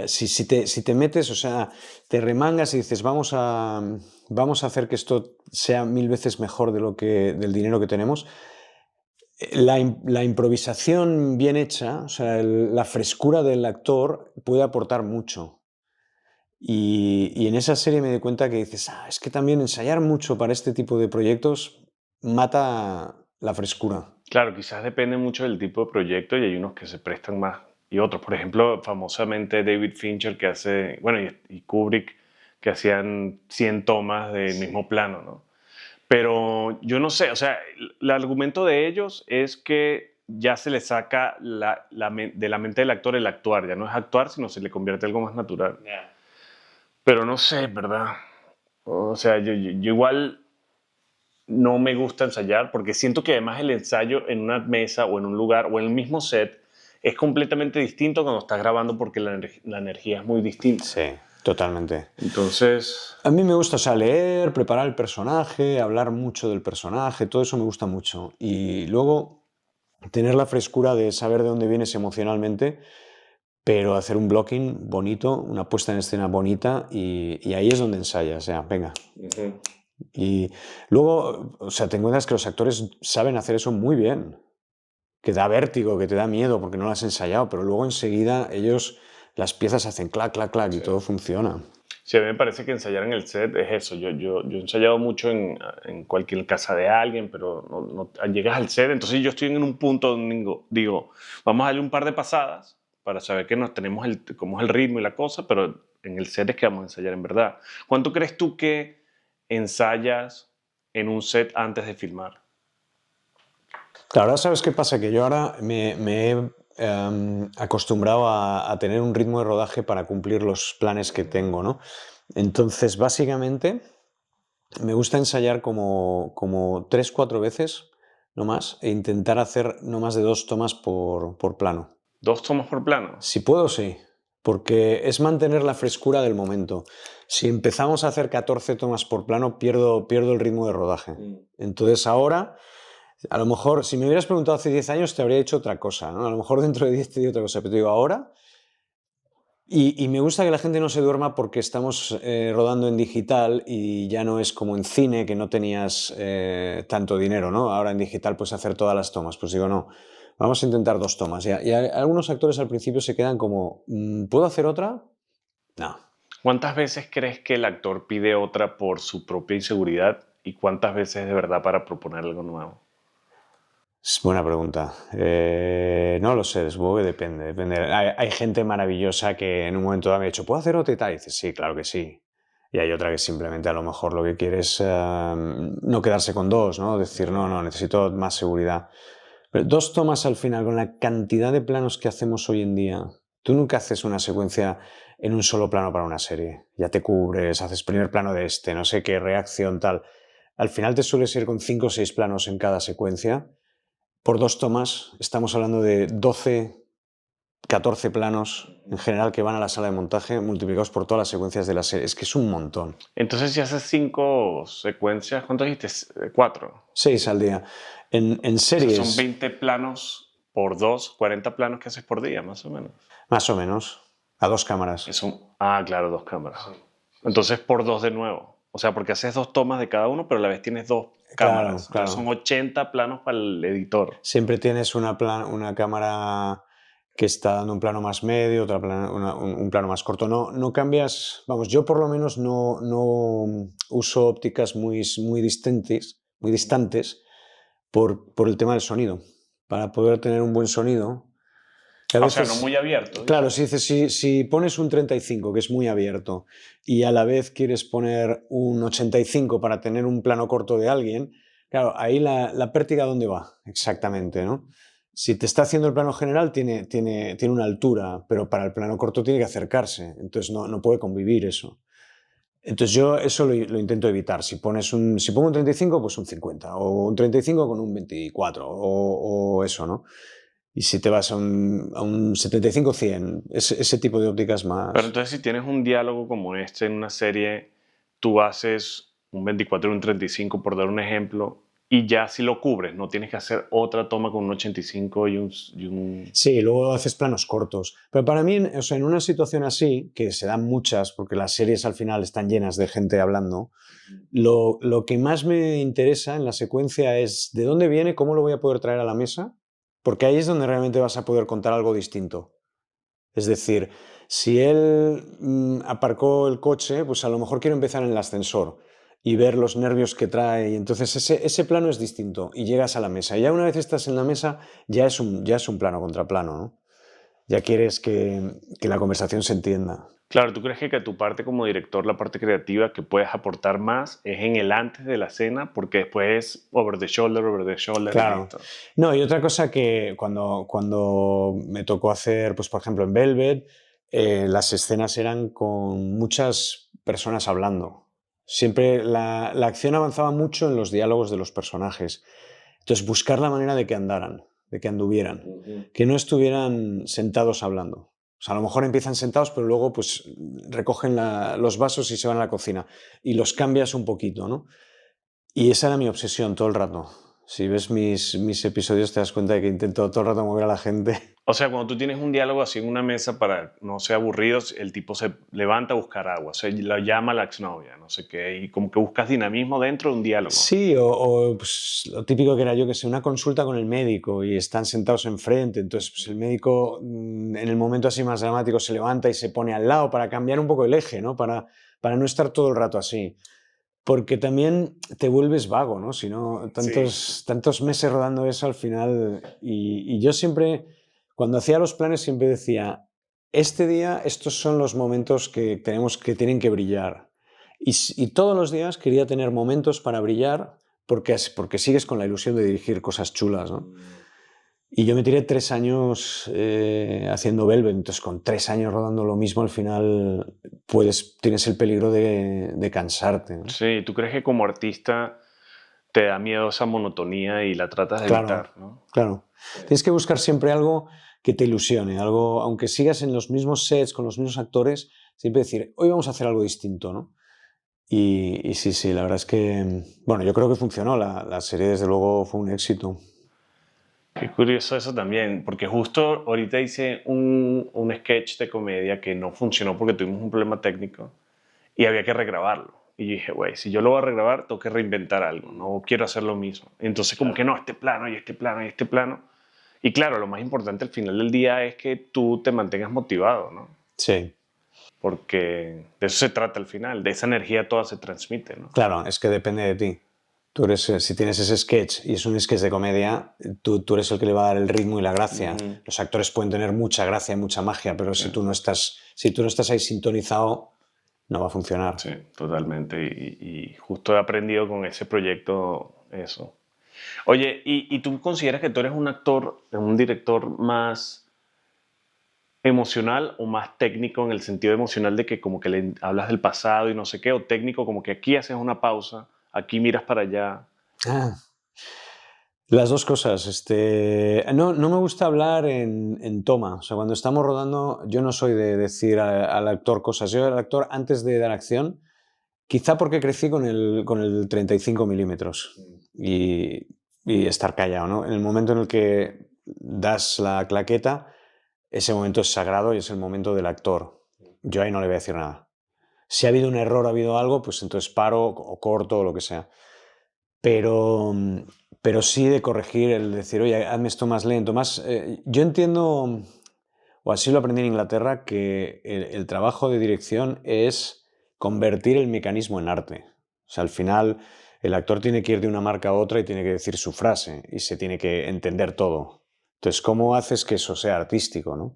si te metes, o sea, te remangas y dices, vamos a hacer que esto sea 1000 veces mejor del dinero que tenemos, la improvisación bien hecha, o sea, la frescura del actor puede aportar mucho. Y en esa serie me di cuenta que dices, es que también ensayar mucho para este tipo de proyectos mata la frescura. Claro, quizás depende mucho del tipo de proyecto y hay unos que se prestan más y otros. Por ejemplo, famosamente David Fincher que hace, bueno, y Kubrick que hacían 100 tomas del mismo plano, ¿no? Pero yo no sé, o sea, el argumento de ellos es que ya se le saca de la mente del actor el actuar, ya no es actuar, sino se le convierte en algo más natural. Yeah. Pero no sé, ¿verdad? O sea, yo igual no me gusta ensayar porque siento que además el ensayo en una mesa o en un lugar o en el mismo set es completamente distinto cuando estás grabando porque la energía es muy distinta. Sí, totalmente. Entonces, A mí me gusta, o sea, leer, preparar el personaje, hablar mucho del personaje, todo eso me gusta mucho. Y luego tener la frescura de saber de dónde vienes emocionalmente, pero hacer un blocking bonito, una puesta en escena bonita y ahí es donde ensayas, o sea, venga. Y luego, o sea, te encuentras que los actores saben hacer eso muy bien, que da vértigo, que te da miedo porque no lo has ensayado, pero luego enseguida ellos, las piezas hacen clac, clac, clac y todo funciona. sí, a mí me parece que ensayar en el set es eso. Yo he ensayado mucho en cualquier casa de alguien, pero llegas al set, entonces yo estoy en un punto donde digo, vamos a darle un par de pasadas para saber que nos tenemos cómo es el ritmo y la cosa, pero en el set es que vamos a ensayar en verdad. ¿Cuánto crees tú que ensayas en un set antes de filmar? Claro, ahora sabes qué pasa, que yo ahora me he acostumbrado a tener un ritmo de rodaje para cumplir los planes que tengo, ¿no? Entonces, básicamente, me gusta ensayar como 3, 4 veces, no más, e intentar hacer no más de 2 tomas por plano. 2 tomas por plano. Si puedo, sí, porque es mantener la frescura del momento. Si empezamos a hacer 14 tomas por plano, pierdo el ritmo de rodaje. Entonces ahora, a lo mejor, si me hubieras preguntado hace 10 años, te habría dicho otra cosa, ¿no? A lo mejor dentro de 10 te digo otra cosa, pero te digo ahora. Y me gusta que la gente no se duerma porque estamos rodando en digital y ya no es como en cine, que no tenías tanto dinero, ¿no? Ahora en digital puedes hacer todas las tomas. Pues digo, no, vamos a intentar 2 tomas. Y algunos actores al principio se quedan como, ¿puedo hacer otra? No. ¿Cuántas veces crees que el actor pide otra por su propia inseguridad y cuántas veces de verdad para proponer algo nuevo? Es buena pregunta. No lo sé, supongo que depende. Hay gente maravillosa que en un momento dado me ha dicho, ¿puedo hacer otra y tal? Y dices, sí, claro que sí. Y hay otra que simplemente a lo mejor lo que quiere es no quedarse con dos, ¿no? Decir, no, no, necesito más seguridad. Pero 2 tomas al final, con la cantidad de planos que hacemos hoy en día, tú nunca haces una secuencia en un solo plano para una serie. Ya te cubres, haces primer plano de este, no sé qué, reacción, tal. Al final te sueles ir con 5 o 6 planos en cada secuencia. Por 2 tomas estamos hablando de 12, 14 planos en general que van a la sala de montaje multiplicados por todas las secuencias de la serie. Es que es un montón. Entonces, si haces 5 secuencias, ¿cuánto dijiste? 4. 6 al día. En O sea, son series, 20 planos por 2, 40 planos que haces por día, más o menos. más o menos, a 2 cámaras. Claro, 2 cámaras. Entonces, por 2 de nuevo. O sea, porque haces 2 tomas de cada uno, pero a la vez tienes 2 cámaras. Claro, Entonces, son claro. 80 planos para el editor. Siempre tienes una cámara que está dando un plano más medio, un plano más corto. No cambias, vamos, yo por lo menos no uso ópticas muy distantes por el tema del sonido. Para poder tener un buen sonido, Que a O sea, no veces, muy abierto, claro, dices. si dices, si pones un 35, que es muy abierto, y a la vez quieres poner un 85 para tener un plano corto de alguien, claro, ahí la pértiga, ¿dónde va? Exactamente, ¿no? Si te está haciendo el plano general, tiene una altura, pero para el plano corto tiene que acercarse, entonces no puede convivir eso. Entonces yo eso lo intento evitar. Si pongo un 35, pues un 50, o un 35 con un 24, o eso, ¿no? Y si te vas a un 75-100, ese tipo de ópticas Pero más... entonces si tienes un diálogo como este en una serie, tú haces un 24 y un 35 por dar un ejemplo, y ya si lo cubres, no tienes que hacer otra toma con un 85 y un. Sí, luego haces planos cortos. Pero para mí, o sea, en una situación así, que se dan muchas, porque las series al final están llenas de gente hablando, lo que más me interesa en la secuencia es de dónde viene, cómo lo voy a poder traer a la mesa, porque ahí es donde realmente vas a poder contar algo distinto. Es decir, si él aparcó el coche, pues a lo mejor quiero empezar en el ascensor y ver los nervios que trae. Y entonces ese plano es distinto y llegas a la mesa. Y ya una vez estás en la mesa, ya es un plano contra plano, ¿no? Ya quieres que la conversación se entienda. Claro, ¿tú crees que tu parte como director, la parte creativa que puedes aportar más es en el antes de la escena? Porque después es over the shoulder y Claro. listo. No, y otra cosa que cuando me tocó hacer, pues por ejemplo en Velvet, las escenas eran con muchas personas hablando. Siempre la acción avanzaba mucho en los diálogos de los personajes. Entonces, buscar la manera de que andaran, de que anduvieran, Ujú. que no estuvieran sentados hablando. O sea, a lo mejor empiezan sentados, pero luego pues recogen los vasos y se van a la cocina y los cambias un poquito, ¿no? Y esa era mi obsesión todo el rato. Si ves mis episodios te das cuenta de que intento todo el rato mover a la gente. O sea, cuando tú tienes un diálogo así en una mesa para no ser aburridos, el tipo se levanta a buscar agua, o sea, lo llama a la exnovia, no sé qué, y como que buscas dinamismo dentro de un diálogo. Sí, o, pues, lo típico que era yo que sé, una consulta con el médico y están sentados enfrente, entonces pues, el médico en el momento así más dramático se levanta y se pone al lado para cambiar un poco el eje, ¿no? Para no estar todo el rato así. Porque también te vuelves vago, ¿no? Si no, Sí. tantos meses rodando eso al final. Y yo siempre, cuando hacía los planes, siempre decía, este día, estos son los momentos que tienen que brillar. Y todos los días quería tener momentos para brillar porque sigues con la ilusión de dirigir cosas chulas, ¿no? Y yo me tiré 3 años haciendo Velvet, entonces con 3 años rodando lo mismo, al final tienes el peligro de cansarte, ¿no? Sí, ¿tú crees que como artista te da miedo esa monotonía y la tratas de Claro, evitar, no? claro. Tienes que buscar siempre algo que te ilusione, algo, aunque sigas en los mismos sets, con los mismos actores, siempre decir, hoy vamos a hacer algo distinto, ¿no? Y sí, la verdad es que, bueno, yo creo que funcionó, la serie desde luego fue un éxito. Qué curioso eso también, porque justo ahorita hice un sketch de comedia que no funcionó porque tuvimos un problema técnico y había que regrabarlo. Y yo dije, güey, si yo lo voy a regrabar, tengo que reinventar algo, no quiero hacer lo mismo. Entonces, como que no, este plano y este plano y este plano. Y claro, lo más importante al final del día es que tú te mantengas motivado, ¿no? Sí, Porque de eso se trata al final, de esa energía toda se transmite, ¿no? claro, es que depende de ti. Si tienes ese sketch y es un sketch de comedia, tú eres el que le va a dar el ritmo y la gracia. Ujú. Los actores pueden tener mucha gracia y mucha magia, pero Sí, si tú no estás ahí sintonizado, no va a funcionar. sí, totalmente. Y justo he aprendido con ese proyecto eso. Oye, ¿y tú consideras que tú eres un actor, un director más emocional o más técnico en el sentido emocional de que como que le hablas del pasado y no sé qué, o técnico como que aquí haces una pausa, aquí miras para allá? Ah, las dos cosas. No me gusta hablar en toma. O sea, cuando estamos rodando, yo no soy de decir al actor cosas. Yo al actor, antes de dar acción, quizá porque crecí con el 35 milímetros y estar callado, ¿no? En el momento en el que das la claqueta, ese momento es sagrado y es el momento del actor. Yo ahí no le voy a decir nada. Si ha habido un error, ha habido algo, pues entonces paro o corto o lo que sea. Pero, pero sí de corregir, el decir, oye, hazme esto más lento, más... yo entiendo, o así lo aprendí en Inglaterra, que el trabajo de dirección es convertir el mecanismo en arte. O sea, al final el actor tiene que ir de una marca a otra y tiene que decir su frase y se tiene que entender todo. Entonces, ¿cómo haces que eso sea artístico, ¿no?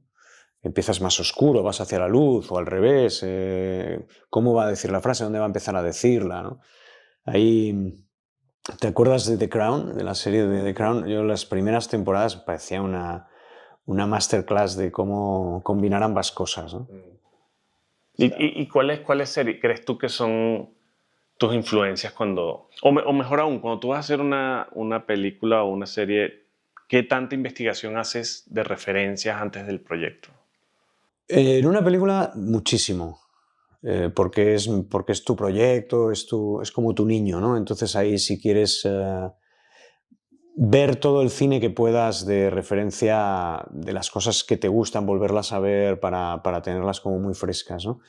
¿Empiezas más oscuro, vas hacia la luz o al revés? ¿Cómo va a decir la frase? ¿Dónde va a empezar a decirla, ¿no? Ahí, ¿te acuerdas de The Crown, de la serie de The Crown? Yo las primeras temporadas parecía una masterclass de cómo combinar ambas cosas, ¿no? ¿Y cuáles crees tú que son tus influencias cuando, o mejor aún, cuando tú vas a hacer una película o una serie, qué tanta investigación haces de referencias antes del proyecto? En una película, muchísimo. Porque es tu proyecto, es como tu niño, ¿no? Entonces ahí si quieres ver todo el cine que puedas de referencia de las cosas que te gustan, volverlas a ver para tenerlas como muy frescas, ¿no?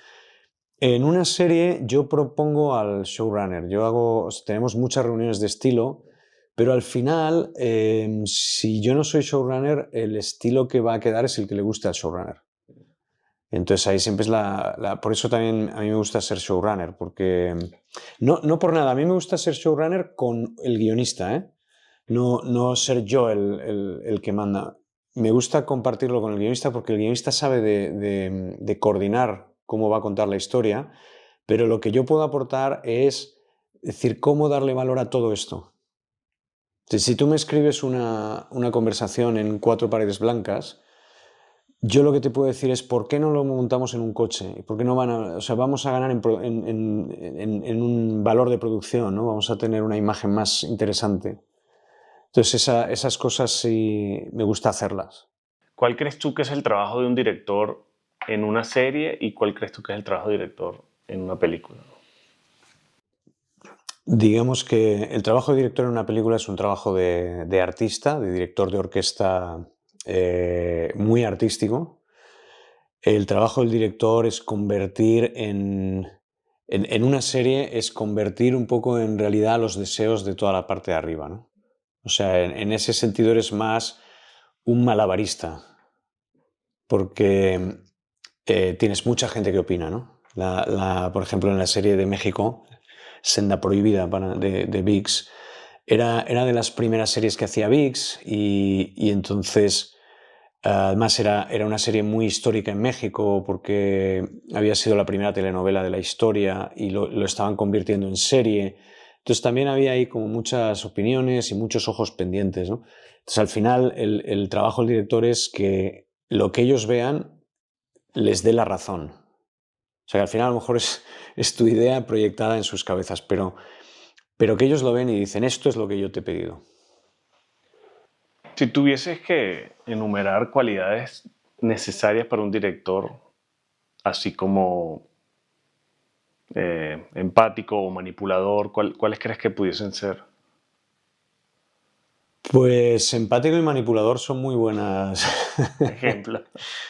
En una serie yo propongo al showrunner. Tenemos muchas reuniones de estilo, pero al final, si yo no soy showrunner, el estilo que va a quedar es el que le gusta al showrunner. Entonces ahí siempre es por eso también a mí me gusta ser showrunner, porque no por nada, a mí me gusta ser showrunner con el guionista, ¿eh? No ser yo el que manda. Me gusta compartirlo con el guionista porque el guionista sabe de coordinar cómo va a contar la historia, pero lo que yo puedo aportar es decir cómo darle valor a todo esto. Si tú me escribes una conversación en 4 paredes blancas, yo lo que te puedo decir es por qué no lo montamos en un coche, por qué no o sea, vamos a ganar en un valor de producción, ¿no? Vamos a tener una imagen más interesante. Entonces esas cosas sí me gusta hacerlas. ¿Cuál crees tú que es el trabajo de un director en una serie y cuál crees tú que es el trabajo de director en una película? Digamos que el trabajo de director en una película es un trabajo de artista, de director de orquesta muy artístico. El trabajo del director es convertir en una serie, es convertir un poco en realidad los deseos de toda la parte de arriba, ¿no? O sea, en ese sentido eres más un malabarista, porque tienes mucha gente que opina, ¿no? Por ejemplo, en la serie de México, Senda Prohibida de VIX, era de las primeras series que hacía VIX y entonces, además era una serie muy histórica en México porque había sido la primera telenovela de la historia y lo estaban convirtiendo en serie. Entonces también había ahí como muchas opiniones y muchos ojos pendientes, ¿no? Entonces al final el trabajo del director es que lo que ellos vean les dé la razón. O sea, que al final a lo mejor es tu idea proyectada en sus cabezas, pero que ellos lo ven y dicen, esto es lo que yo te he pedido. Si tuvieses que enumerar cualidades necesarias para un director, así como empático o manipulador, ¿cuáles crees que pudiesen ser? Pues empático y manipulador son muy buenas. Ejemplo.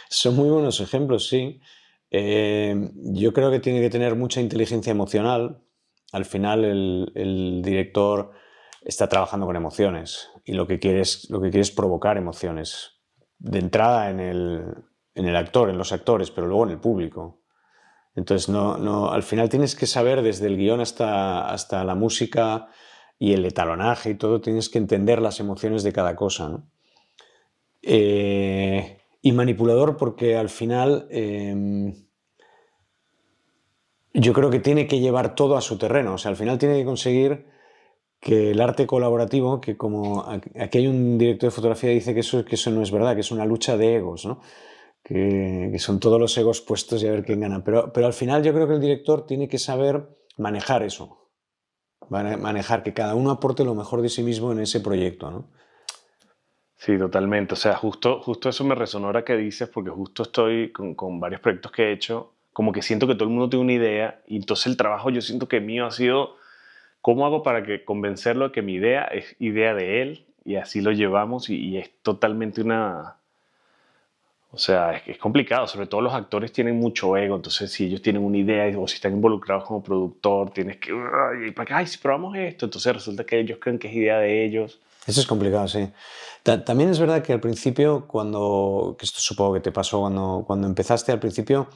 Son muy buenos ejemplos, sí. Yo creo que tiene que tener mucha inteligencia emocional. Al final el director está trabajando con emociones y lo que quiere es provocar emociones. De entrada en el actor, en los actores, pero luego en el público. Entonces, al final tienes que saber desde el guión hasta la música y el etalonaje y todo, tienes que entender las emociones de cada cosa, ¿no? Y manipulador porque al final yo creo que tiene que llevar todo a su terreno. O sea, al final tiene que conseguir que el arte colaborativo, que como aquí hay un director de fotografía que dice que eso no es verdad, que es una lucha de egos, ¿no? Que son todos los egos puestos y a ver quién gana. Pero al final yo creo que el director tiene que saber manejar eso, manejar que cada uno aporte lo mejor de sí mismo en ese proyecto, ¿no? Sí, totalmente. O sea, justo eso me resonó ahora que dices, porque justo estoy con varios proyectos que he hecho, como que siento que todo el mundo tiene una idea, y entonces el trabajo yo siento que mío ha sido, ¿cómo hago para que convencerlo de que mi idea es idea de él? Y así lo llevamos y es totalmente una... O sea, es complicado, sobre todo los actores tienen mucho ego, entonces si ellos tienen una idea o si están involucrados como productor, tienes que, ay, para que, ay, si probamos esto, entonces resulta que ellos creen que es idea de ellos. Eso es complicado, sí. También es verdad que al principio, que esto supongo que te pasó cuando empezaste al principio,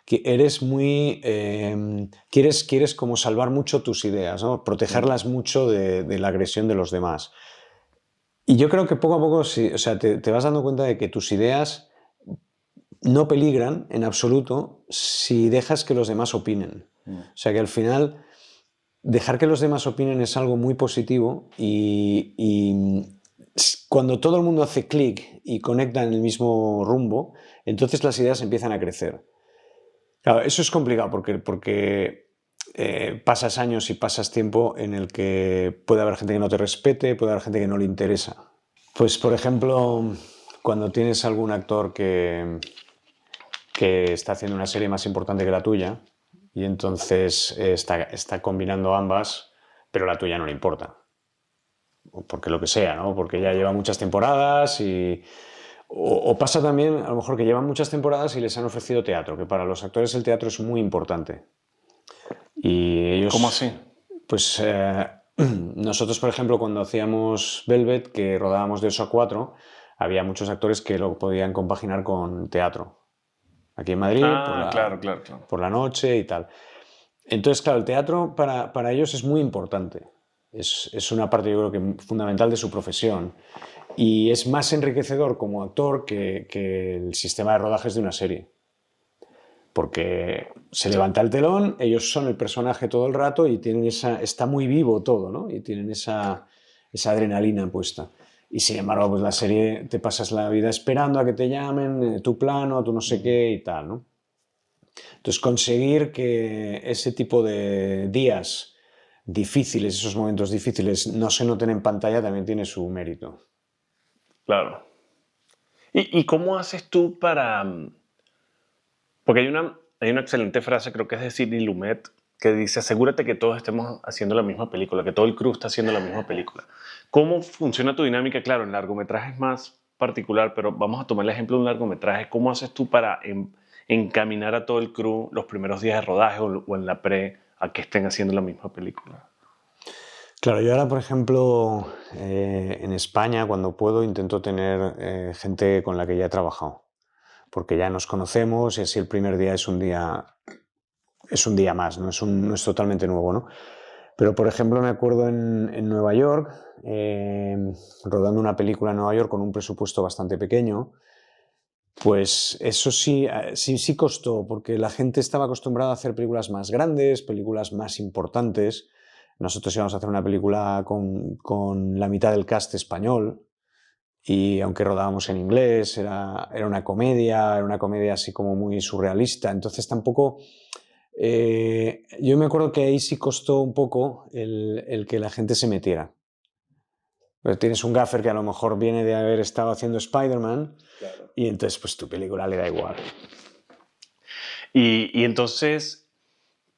que eres muy, quieres como salvar mucho tus ideas, ¿no? Mm. Protegerlas mucho de la agresión de los demás. Y yo creo que poco a poco, sí, o sea, te vas dando cuenta de que tus ideas no peligran en absoluto si dejas que los demás opinen. O sea, que al final dejar que los demás opinen es algo muy positivo y cuando todo el mundo hace clic y conecta en el mismo rumbo, entonces las ideas empiezan a crecer. Claro, eso es complicado porque pasas años y pasas tiempo en el que puede haber gente que no te respete, puede haber gente que no le interesa. Pues, por ejemplo, cuando tienes algún actor que está haciendo una serie más importante que la tuya y entonces está combinando ambas, pero la tuya no le importa. Porque lo que sea, ¿no? Porque ya lleva muchas temporadas o pasa también, a lo mejor que llevan muchas temporadas y les han ofrecido teatro, que para los actores el teatro es muy importante. Y ¿Cómo ellos, así? pues nosotros, por ejemplo, cuando hacíamos Velvet, que rodábamos de 8 a 4, había muchos actores que lo podían compaginar con teatro. Aquí en Madrid, Ah, claro, claro, claro. por la noche y tal. Entonces, claro, el teatro para ellos es muy importante. Es una parte, yo creo que fundamental de su profesión. Y es más enriquecedor como actor que el sistema de rodajes de una serie. Porque se levanta el telón, ellos son el personaje todo el rato y tienen está muy vivo todo, ¿no? Y tienen esa adrenalina puesta. Y sin embargo, pues la serie te pasas la vida esperando a que te llamen, tu plano, tu no sé qué y tal, ¿no? Entonces, conseguir que ese tipo de días difíciles, esos momentos difíciles, no se noten en pantalla también tiene su mérito. Claro. ¿Y cómo haces tú para...? Porque hay una excelente frase, creo que es de Sidney Lumet, que dice, asegúrate que todos estemos haciendo la misma película, que todo el crew está haciendo la misma película. ¿Cómo funciona tu dinámica? Claro, en largometraje es más particular, pero vamos a tomar el ejemplo de un largometraje. ¿Cómo haces tú para encaminar a todo el crew los primeros días de rodaje o en la pre a que estén haciendo la misma película? Claro, yo ahora, por ejemplo, en España, cuando puedo, intento tener gente con la que ya he trabajado, porque ya nos conocemos y así el primer día es un día más, no es totalmente nuevo, ¿no? Pero, por ejemplo, me acuerdo en Nueva York, rodando una película en Nueva York con un presupuesto bastante pequeño, pues eso sí, sí costó, porque la gente estaba acostumbrada a hacer películas más grandes, películas más importantes. Nosotros íbamos a hacer una película con la mitad del cast español y aunque rodábamos en inglés, era una comedia así como muy surrealista, entonces tampoco... yo me acuerdo que ahí sí costó un poco el que la gente se metiera. Pero tienes un gaffer que a lo mejor viene de haber estado haciendo Spider-Man, claro, y entonces pues tu película le da igual. Y entonces,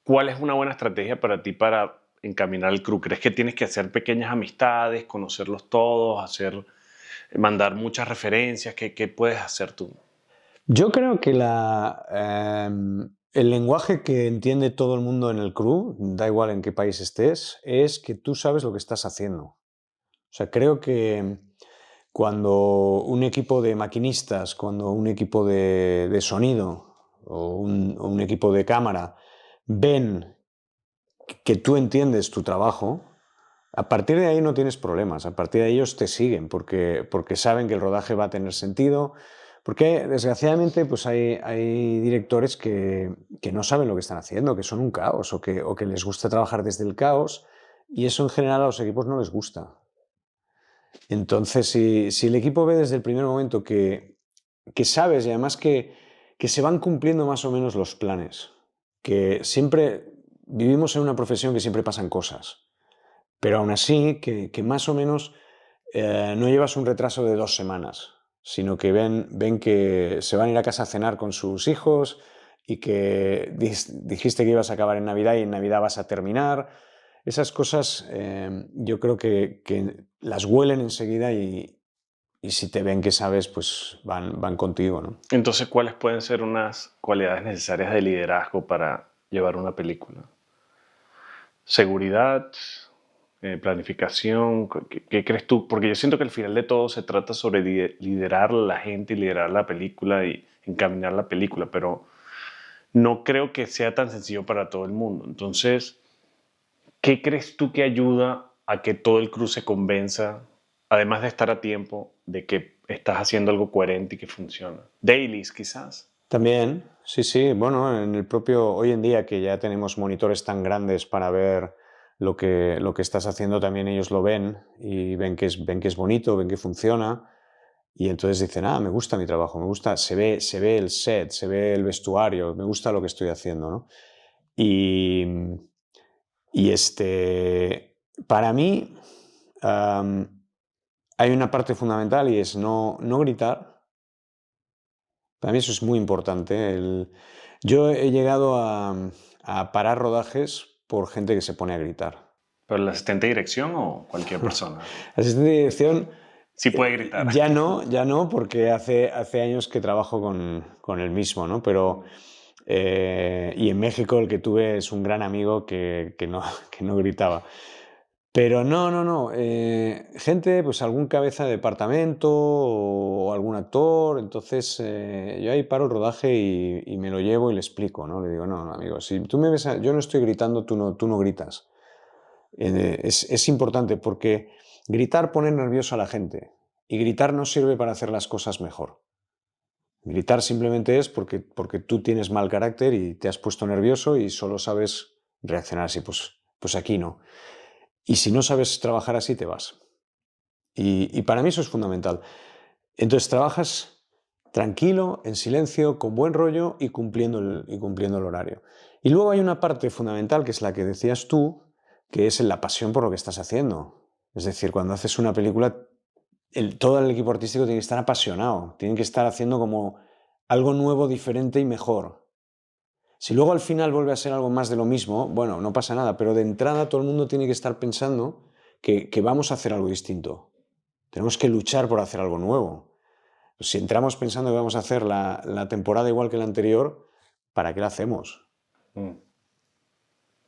¿cuál es una buena estrategia para ti para encaminar al crew? ¿Crees que tienes que hacer pequeñas amistades, conocerlos todos, mandar muchas referencias? ¿Qué puedes hacer tú? Yo creo que el lenguaje que entiende todo el mundo en el crew, da igual en qué país estés, es que tú sabes lo que estás haciendo. O sea, creo que cuando un equipo de maquinistas, cuando un equipo de sonido o un equipo de cámara ven que tú entiendes tu trabajo, a partir de ahí no tienes problemas, a partir de ahí ellos te siguen porque saben que el rodaje va a tener sentido, porque desgraciadamente pues hay directores que no saben lo que están haciendo, que son un caos o que les gusta trabajar desde el caos y eso en general a los equipos no les gusta. Entonces, si el equipo ve desde el primer momento que sabes y además que se van cumpliendo más o menos los planes, que siempre vivimos en una profesión que siempre pasan cosas, pero aún así que más o menos no llevas un retraso de 2 semanas, sino que ven que se van a ir a casa a cenar con sus hijos y que dijiste que ibas a acabar en Navidad y en Navidad vas a terminar. Esas cosas yo creo que las huelen enseguida y si te ven que sabes, pues van contigo, ¿no? Entonces, ¿cuáles pueden ser unas cualidades necesarias de liderazgo para llevar una película? Seguridad, planificación, ¿qué crees tú? Porque yo siento que al final de todo se trata sobre liderar a la gente y liderar la película y encaminar la película, pero no creo que sea tan sencillo para todo el mundo. Entonces, ¿qué crees tú que ayuda a que todo el crew se convenza? Además de estar a tiempo, de que estás haciendo algo coherente y que funciona. Dailies, quizás. También, sí, sí, bueno, en el propio, hoy en día que ya tenemos monitores tan grandes para ver lo que estás haciendo, también ellos lo ven y ven que es bonito, ven que funciona y entonces dicen, ah, me gusta mi trabajo, me gusta, se ve el set, se ve el vestuario, me gusta lo que estoy haciendo, ¿no? Y, y para mí am, hay una parte fundamental y es no gritar. Para mí eso es muy importante. Yo he llegado a parar rodajes por gente que se pone a gritar. ¿Pero el asistente de dirección o cualquier persona? Asistente de dirección, Sí puede gritar. ya no, porque hace años que trabajo con el mismo, ¿no? Pero, y en México el que tuve es un gran amigo que no, que no gritaba. Pero no. Gente, pues algún cabeza de departamento o algún actor. Entonces, yo ahí paro el rodaje y me lo llevo y le explico, ¿no? Le digo, no, amigo, si tú me ves, yo no estoy gritando, tú no gritas. Es importante porque gritar pone nervioso a la gente y gritar no sirve para hacer las cosas mejor. Gritar simplemente es porque tú tienes mal carácter y te has puesto nervioso y solo sabes reaccionar así, pues aquí no. Y si no sabes trabajar así, te vas. Y para mí eso es fundamental. Entonces trabajas tranquilo, en silencio, con buen rollo y cumpliendo el horario. Y luego hay una parte fundamental, que es la que decías tú, que es la pasión por lo que estás haciendo. Es decir, cuando haces una película, todo el equipo artístico tiene que estar apasionado, tienen que estar haciendo como algo nuevo, diferente y mejor. Si luego al final vuelve a ser algo más de lo mismo, bueno, no pasa nada, pero de entrada todo el mundo tiene que estar pensando que vamos a hacer algo distinto. Tenemos que luchar por hacer algo nuevo. Si entramos pensando que vamos a hacer la temporada igual que la anterior, ¿para qué la hacemos? Mm.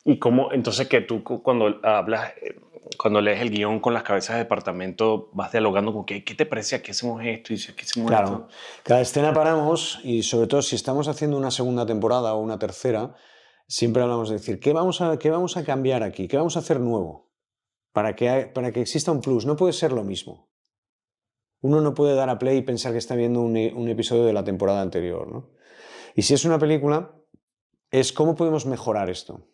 ¿Y cómo, entonces que tú cuando hablas, cuando lees el guión con las cabezas de departamento, vas dialogando con qué te parece, aquí hacemos esto y si aquí hacemos esto? Claro, cada escena paramos y sobre todo si estamos haciendo una segunda temporada o una tercera, siempre hablamos de decir, qué vamos a cambiar aquí? ¿Qué vamos a hacer nuevo? Para que exista un plus. No puede ser lo mismo. Uno no puede dar a play y pensar que está viendo un episodio de la temporada anterior, ¿no? Y si es una película, es cómo podemos mejorar esto.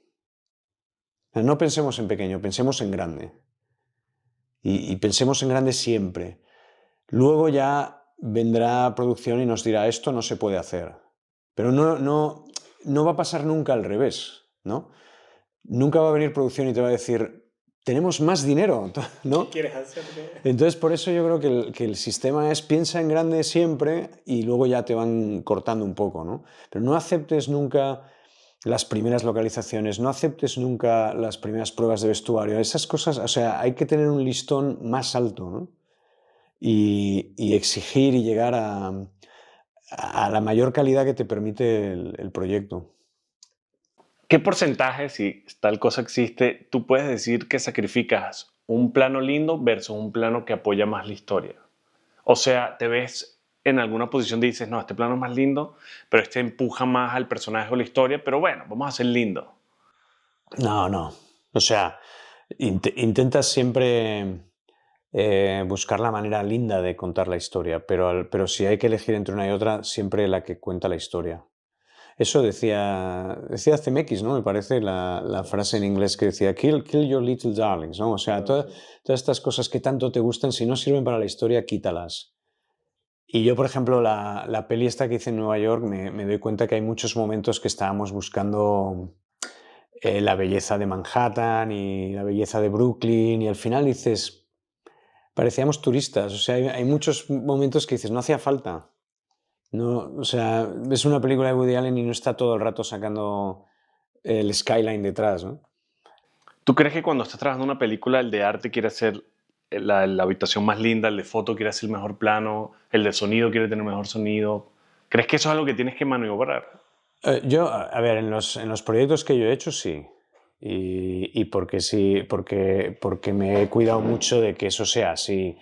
No pensemos en pequeño, pensemos en grande. Y pensemos en grande siempre. Luego ya vendrá producción y nos dirá, esto no se puede hacer. Pero no va a pasar nunca al revés, ¿no? Nunca va a venir producción y te va a decir, tenemos más dinero, ¿no? ¿Qué quieres hacer? Entonces, por eso yo creo que el sistema es piensa en grande siempre y luego ya te van cortando un poco, ¿no? Pero no aceptes nunca las primeras localizaciones, no aceptes nunca las primeras pruebas de vestuario. Esas cosas, o sea, hay que tener un listón más alto, ¿no? Y exigir y llegar a la mayor calidad que te permite el proyecto. ¿Qué porcentaje, si tal cosa existe, tú puedes decir que sacrificas un plano lindo versus un plano que apoya más la historia? O sea, te ves en alguna posición y dices, no, este plano es más lindo, pero este empuja más al personaje o la historia, pero bueno, vamos a hacer lindo. No. O sea, intentas siempre buscar la manera linda de contar la historia, pero si hay que elegir entre una y otra, siempre la que cuenta la historia. Eso decía CMX, ¿no? Me parece la frase en inglés que decía, kill your little darlings, ¿no? O sea, todas estas cosas que tanto te gustan, si no sirven para la historia, quítalas. Y yo, por ejemplo, la peli esta que hice en Nueva York, me doy cuenta que hay muchos momentos que estábamos buscando la belleza de Manhattan y la belleza de Brooklyn y al final dices, parecíamos turistas, o sea, hay muchos momentos que dices, no hacía falta. No, o sea, ves una película de Woody Allen y no está todo el rato sacando el skyline detrás, ¿no? ¿Tú crees que cuando estás trabajando en una película, el de arte quiere hacer la habitación más linda, el de foto quiere hacer el mejor plano, el de sonido quiere tener mejor sonido? ¿Crees que eso es algo que tienes que maniobrar? Yo, a ver, en los proyectos que yo he hecho, sí. Y porque sí, porque me he cuidado mucho de que eso sea así.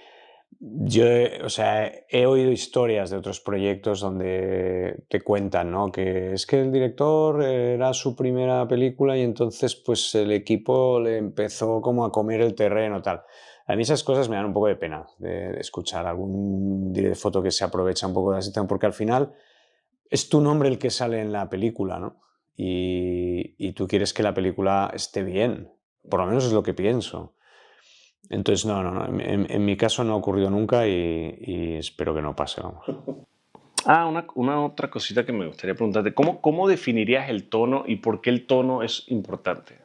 O sea, he oído historias de otros proyectos donde te cuentan, ¿no? Que es que el director era su primera película y entonces pues el equipo le empezó como a comer el terreno, tal. A mí esas cosas me dan un poco de pena de escuchar algún director de foto que se aprovecha un poco de la situación, porque al final es tu nombre el que sale en la película, ¿no? Y tú quieres que la película esté bien, por lo menos es lo que pienso. Entonces, no. En mi caso no ha ocurrido nunca y espero que no pase, vamos. Una otra cosita que me gustaría preguntarte. ¿Cómo definirías el tono y por qué el tono es importante?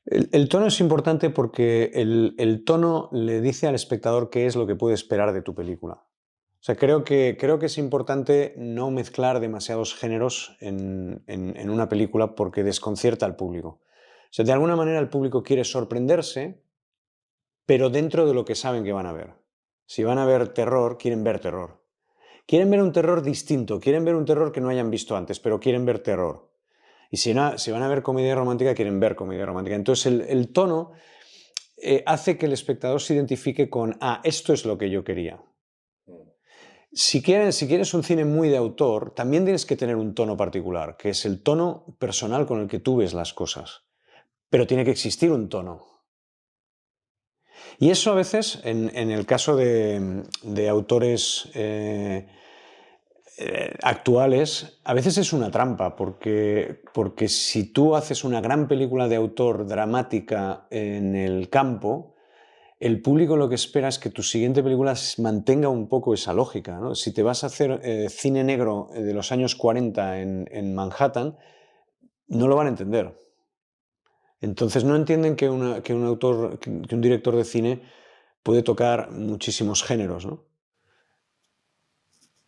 El tono es importante porque el tono le dice al espectador qué es lo que puede esperar de tu película. O sea, creo que es importante no mezclar demasiados géneros en una película porque desconcierta al público. O sea, de alguna manera el público quiere sorprenderse, pero dentro de lo que saben que van a ver. Si van a ver terror, quieren ver terror. Quieren ver un terror distinto, quieren ver un terror que no hayan visto antes, pero quieren ver terror. Y si van a ver comedia romántica, quieren ver comedia romántica. Entonces el tono hace que el espectador se identifique con, esto es lo que yo quería. Si quieres un cine muy de autor, también tienes que tener un tono particular, que es el tono personal con el que tú ves las cosas. Pero tiene que existir un tono. Y eso a veces, en el caso de autores actuales, a veces es una trampa, porque si tú haces una gran película de autor dramática en el campo, el público lo que espera es que tu siguiente película mantenga un poco esa lógica, ¿no? Si te vas a hacer cine negro de los años 40 en Manhattan, no lo van a entender. Entonces no entienden que un director de cine puede tocar muchísimos géneros, ¿no?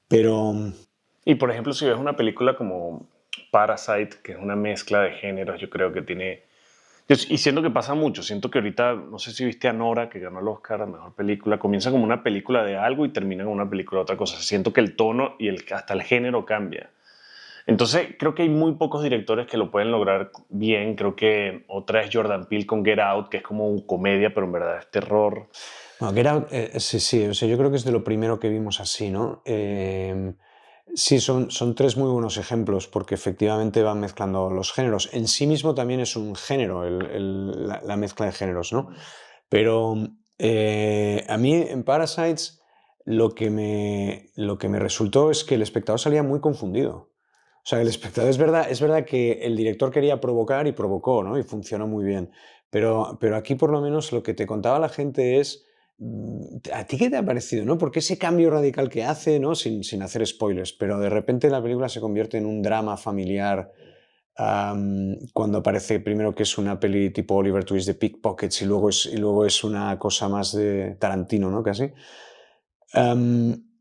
Pero Y por ejemplo, si ves una película como Parasite, que es una mezcla de géneros, yo creo que tiene... Y siento que pasa mucho, siento que ahorita, no sé si viste a Nora, que ganó el Oscar a Mejor Película, comienza como una película de algo y termina como una película de otra cosa. Siento que el tono y hasta el género cambia. Entonces, creo que hay muy pocos directores que lo pueden lograr bien. Creo que otra es Jordan Peele con Get Out, que es como un comedia, pero en verdad es terror. bueno, Get Out, sí, o sea, yo creo que es de lo primero que vimos así, ¿no? Sí, son tres muy buenos ejemplos porque efectivamente van mezclando los géneros. En sí mismo también es un género la mezcla de géneros, ¿no? Pero a mí en Parasites lo que me resultó es que el espectador salía muy confundido. O sea, el espectador es verdad que el director quería provocar y provocó, ¿no? Y funcionó muy bien. Pero aquí por lo menos lo que te contaba la gente es, ¿a ti qué te ha parecido, no? Porque ese cambio radical que hace, ¿no? Sin hacer spoilers, pero de repente la película se convierte en un drama familiar cuando parece primero que es una peli tipo Oliver Twist de pickpockets y luego es una cosa más de Tarantino, ¿no? Casi. Am,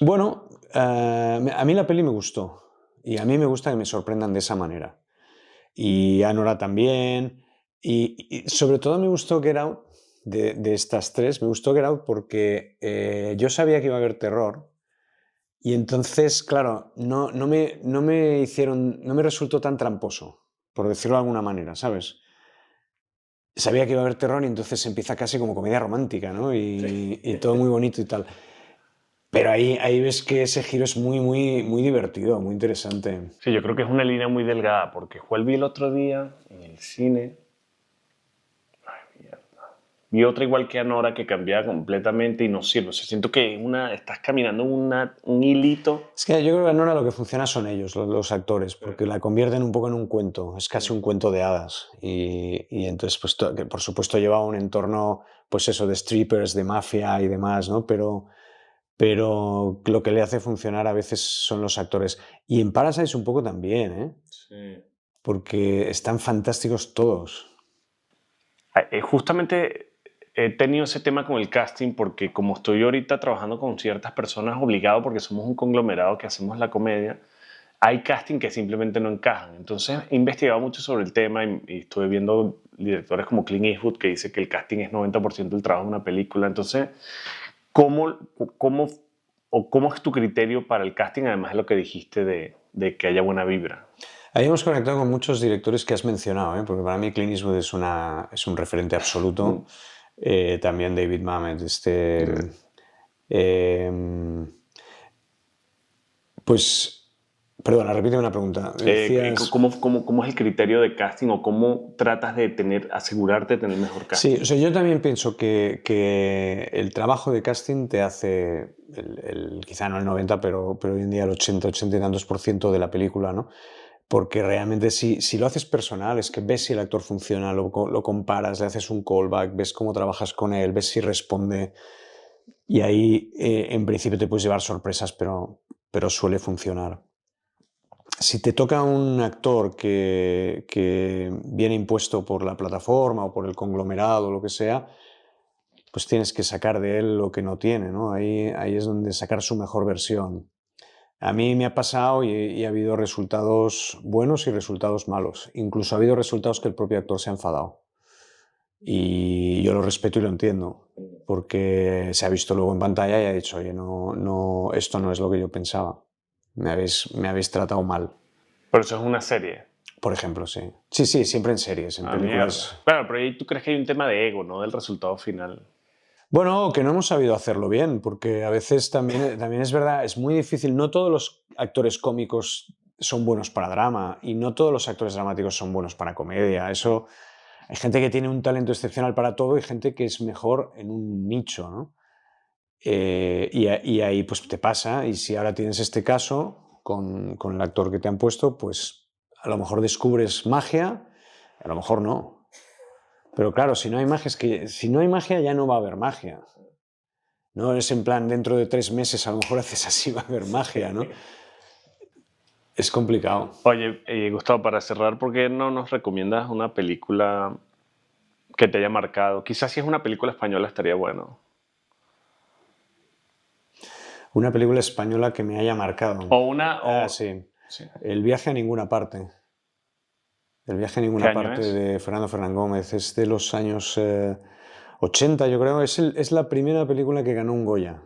bueno, a mí la peli me gustó y a mí me gusta que me sorprendan de esa manera. Y a Nora también. Y sobre todo me gustó Get Out, de estas tres, me gustó Get Out porque yo sabía que iba a haber terror y entonces, claro, no me resultó tan tramposo, por decirlo de alguna manera, ¿sabes? Sabía que iba a haber terror y entonces empieza casi como comedia romántica, ¿no? Y todo muy bonito y tal. Pero ahí ves que ese giro es muy divertido, muy interesante. Sí, yo creo que es una línea muy delgada, porque Juan vi el otro día en el cine. Vi otra igual que Anora que cambiaba completamente y no sirve. O sea, siento que estás caminando un hilito. Es que yo creo que Nora lo que funciona son ellos, los actores, porque la convierten un poco en un cuento, es casi un cuento de hadas. Y entonces, pues, que por supuesto lleva un entorno, pues eso, de strippers, de mafia y demás, ¿no? Pero lo que le hace funcionar a veces son los actores. Y en Parasite un poco también, ¿eh? Sí. Porque están fantásticos todos. Justamente he tenido ese tema con el casting porque como estoy ahorita trabajando con ciertas personas obligado porque somos un conglomerado que hacemos la comedia, hay casting que simplemente no encajan. Entonces he investigado mucho sobre el tema y estuve viendo directores como Clint Eastwood que dice que el casting es 90% del trabajo de una película. Entonces, ¿cómo, cómo, cómo es tu criterio para el casting, además de lo que dijiste de que haya buena vibra? Ahí hemos conectado con muchos directores que has mencionado, ¿eh? Porque para mí Clint Eastwood es un referente absoluto. También David Mamet, eh, pues Perdona, repíteme una pregunta. Decías... ¿Cómo es el criterio de casting o cómo tratas de asegurarte de tener mejor Sí, casting? o sea, yo también pienso que el trabajo de casting te hace, quizá no el 90, pero hoy en día el 80, 80 y tantos por ciento de la película, ¿no? Porque realmente si lo haces personal, es que ves si el actor funciona, lo comparas, le haces un callback, ves cómo trabajas con él, ves si responde, y ahí en principio te puedes llevar sorpresas, pero suele funcionar. Si te toca un actor que viene impuesto por la plataforma o por el conglomerado o lo que sea, pues tienes que sacar de él lo que no tiene, ¿no? Ahí es donde sacar su mejor versión. A mí me ha pasado y ha habido resultados buenos y resultados malos. Incluso ha habido resultados que el propio actor se ha enfadado. Y yo lo respeto y lo entiendo, porque se ha visto luego en pantalla y ha dicho, oye, no, esto no es lo que yo pensaba. Me habéis tratado mal. Pero eso es una serie. Por ejemplo, sí. Sí, sí, siempre en series, en Ah, mierda. películas. Claro, pero ahí tú crees que hay un tema de ego, ¿no? Del resultado final. Bueno, que no hemos sabido hacerlo bien, porque a veces también es verdad, es muy difícil. No todos los actores cómicos son buenos para drama y no todos los actores dramáticos son buenos para comedia. Eso, hay gente que tiene un talento excepcional para todo y gente que es mejor en un nicho, ¿no? Y ahí pues te pasa, y si ahora tienes este caso con el actor que te han puesto, pues a lo mejor descubres magia, a lo mejor no. Pero claro, si no hay magia, si no hay magia ya no va a haber magia. No es en plan, dentro de 3 meses a lo mejor haces así, va a haber magia, ¿no? Es complicado. Oye, Gustavo, para cerrar, ¿por qué no nos recomiendas una película que te haya marcado? Quizás si es una película española estaría bueno. Una película española que me haya marcado. O una, Ah, o... sí. Sí. El viaje a ninguna parte. El viaje a ¿Qué ninguna año parte es? de Fernando Fernán Gómez. Es de los años 80, yo creo. Es la primera película que ganó un Goya.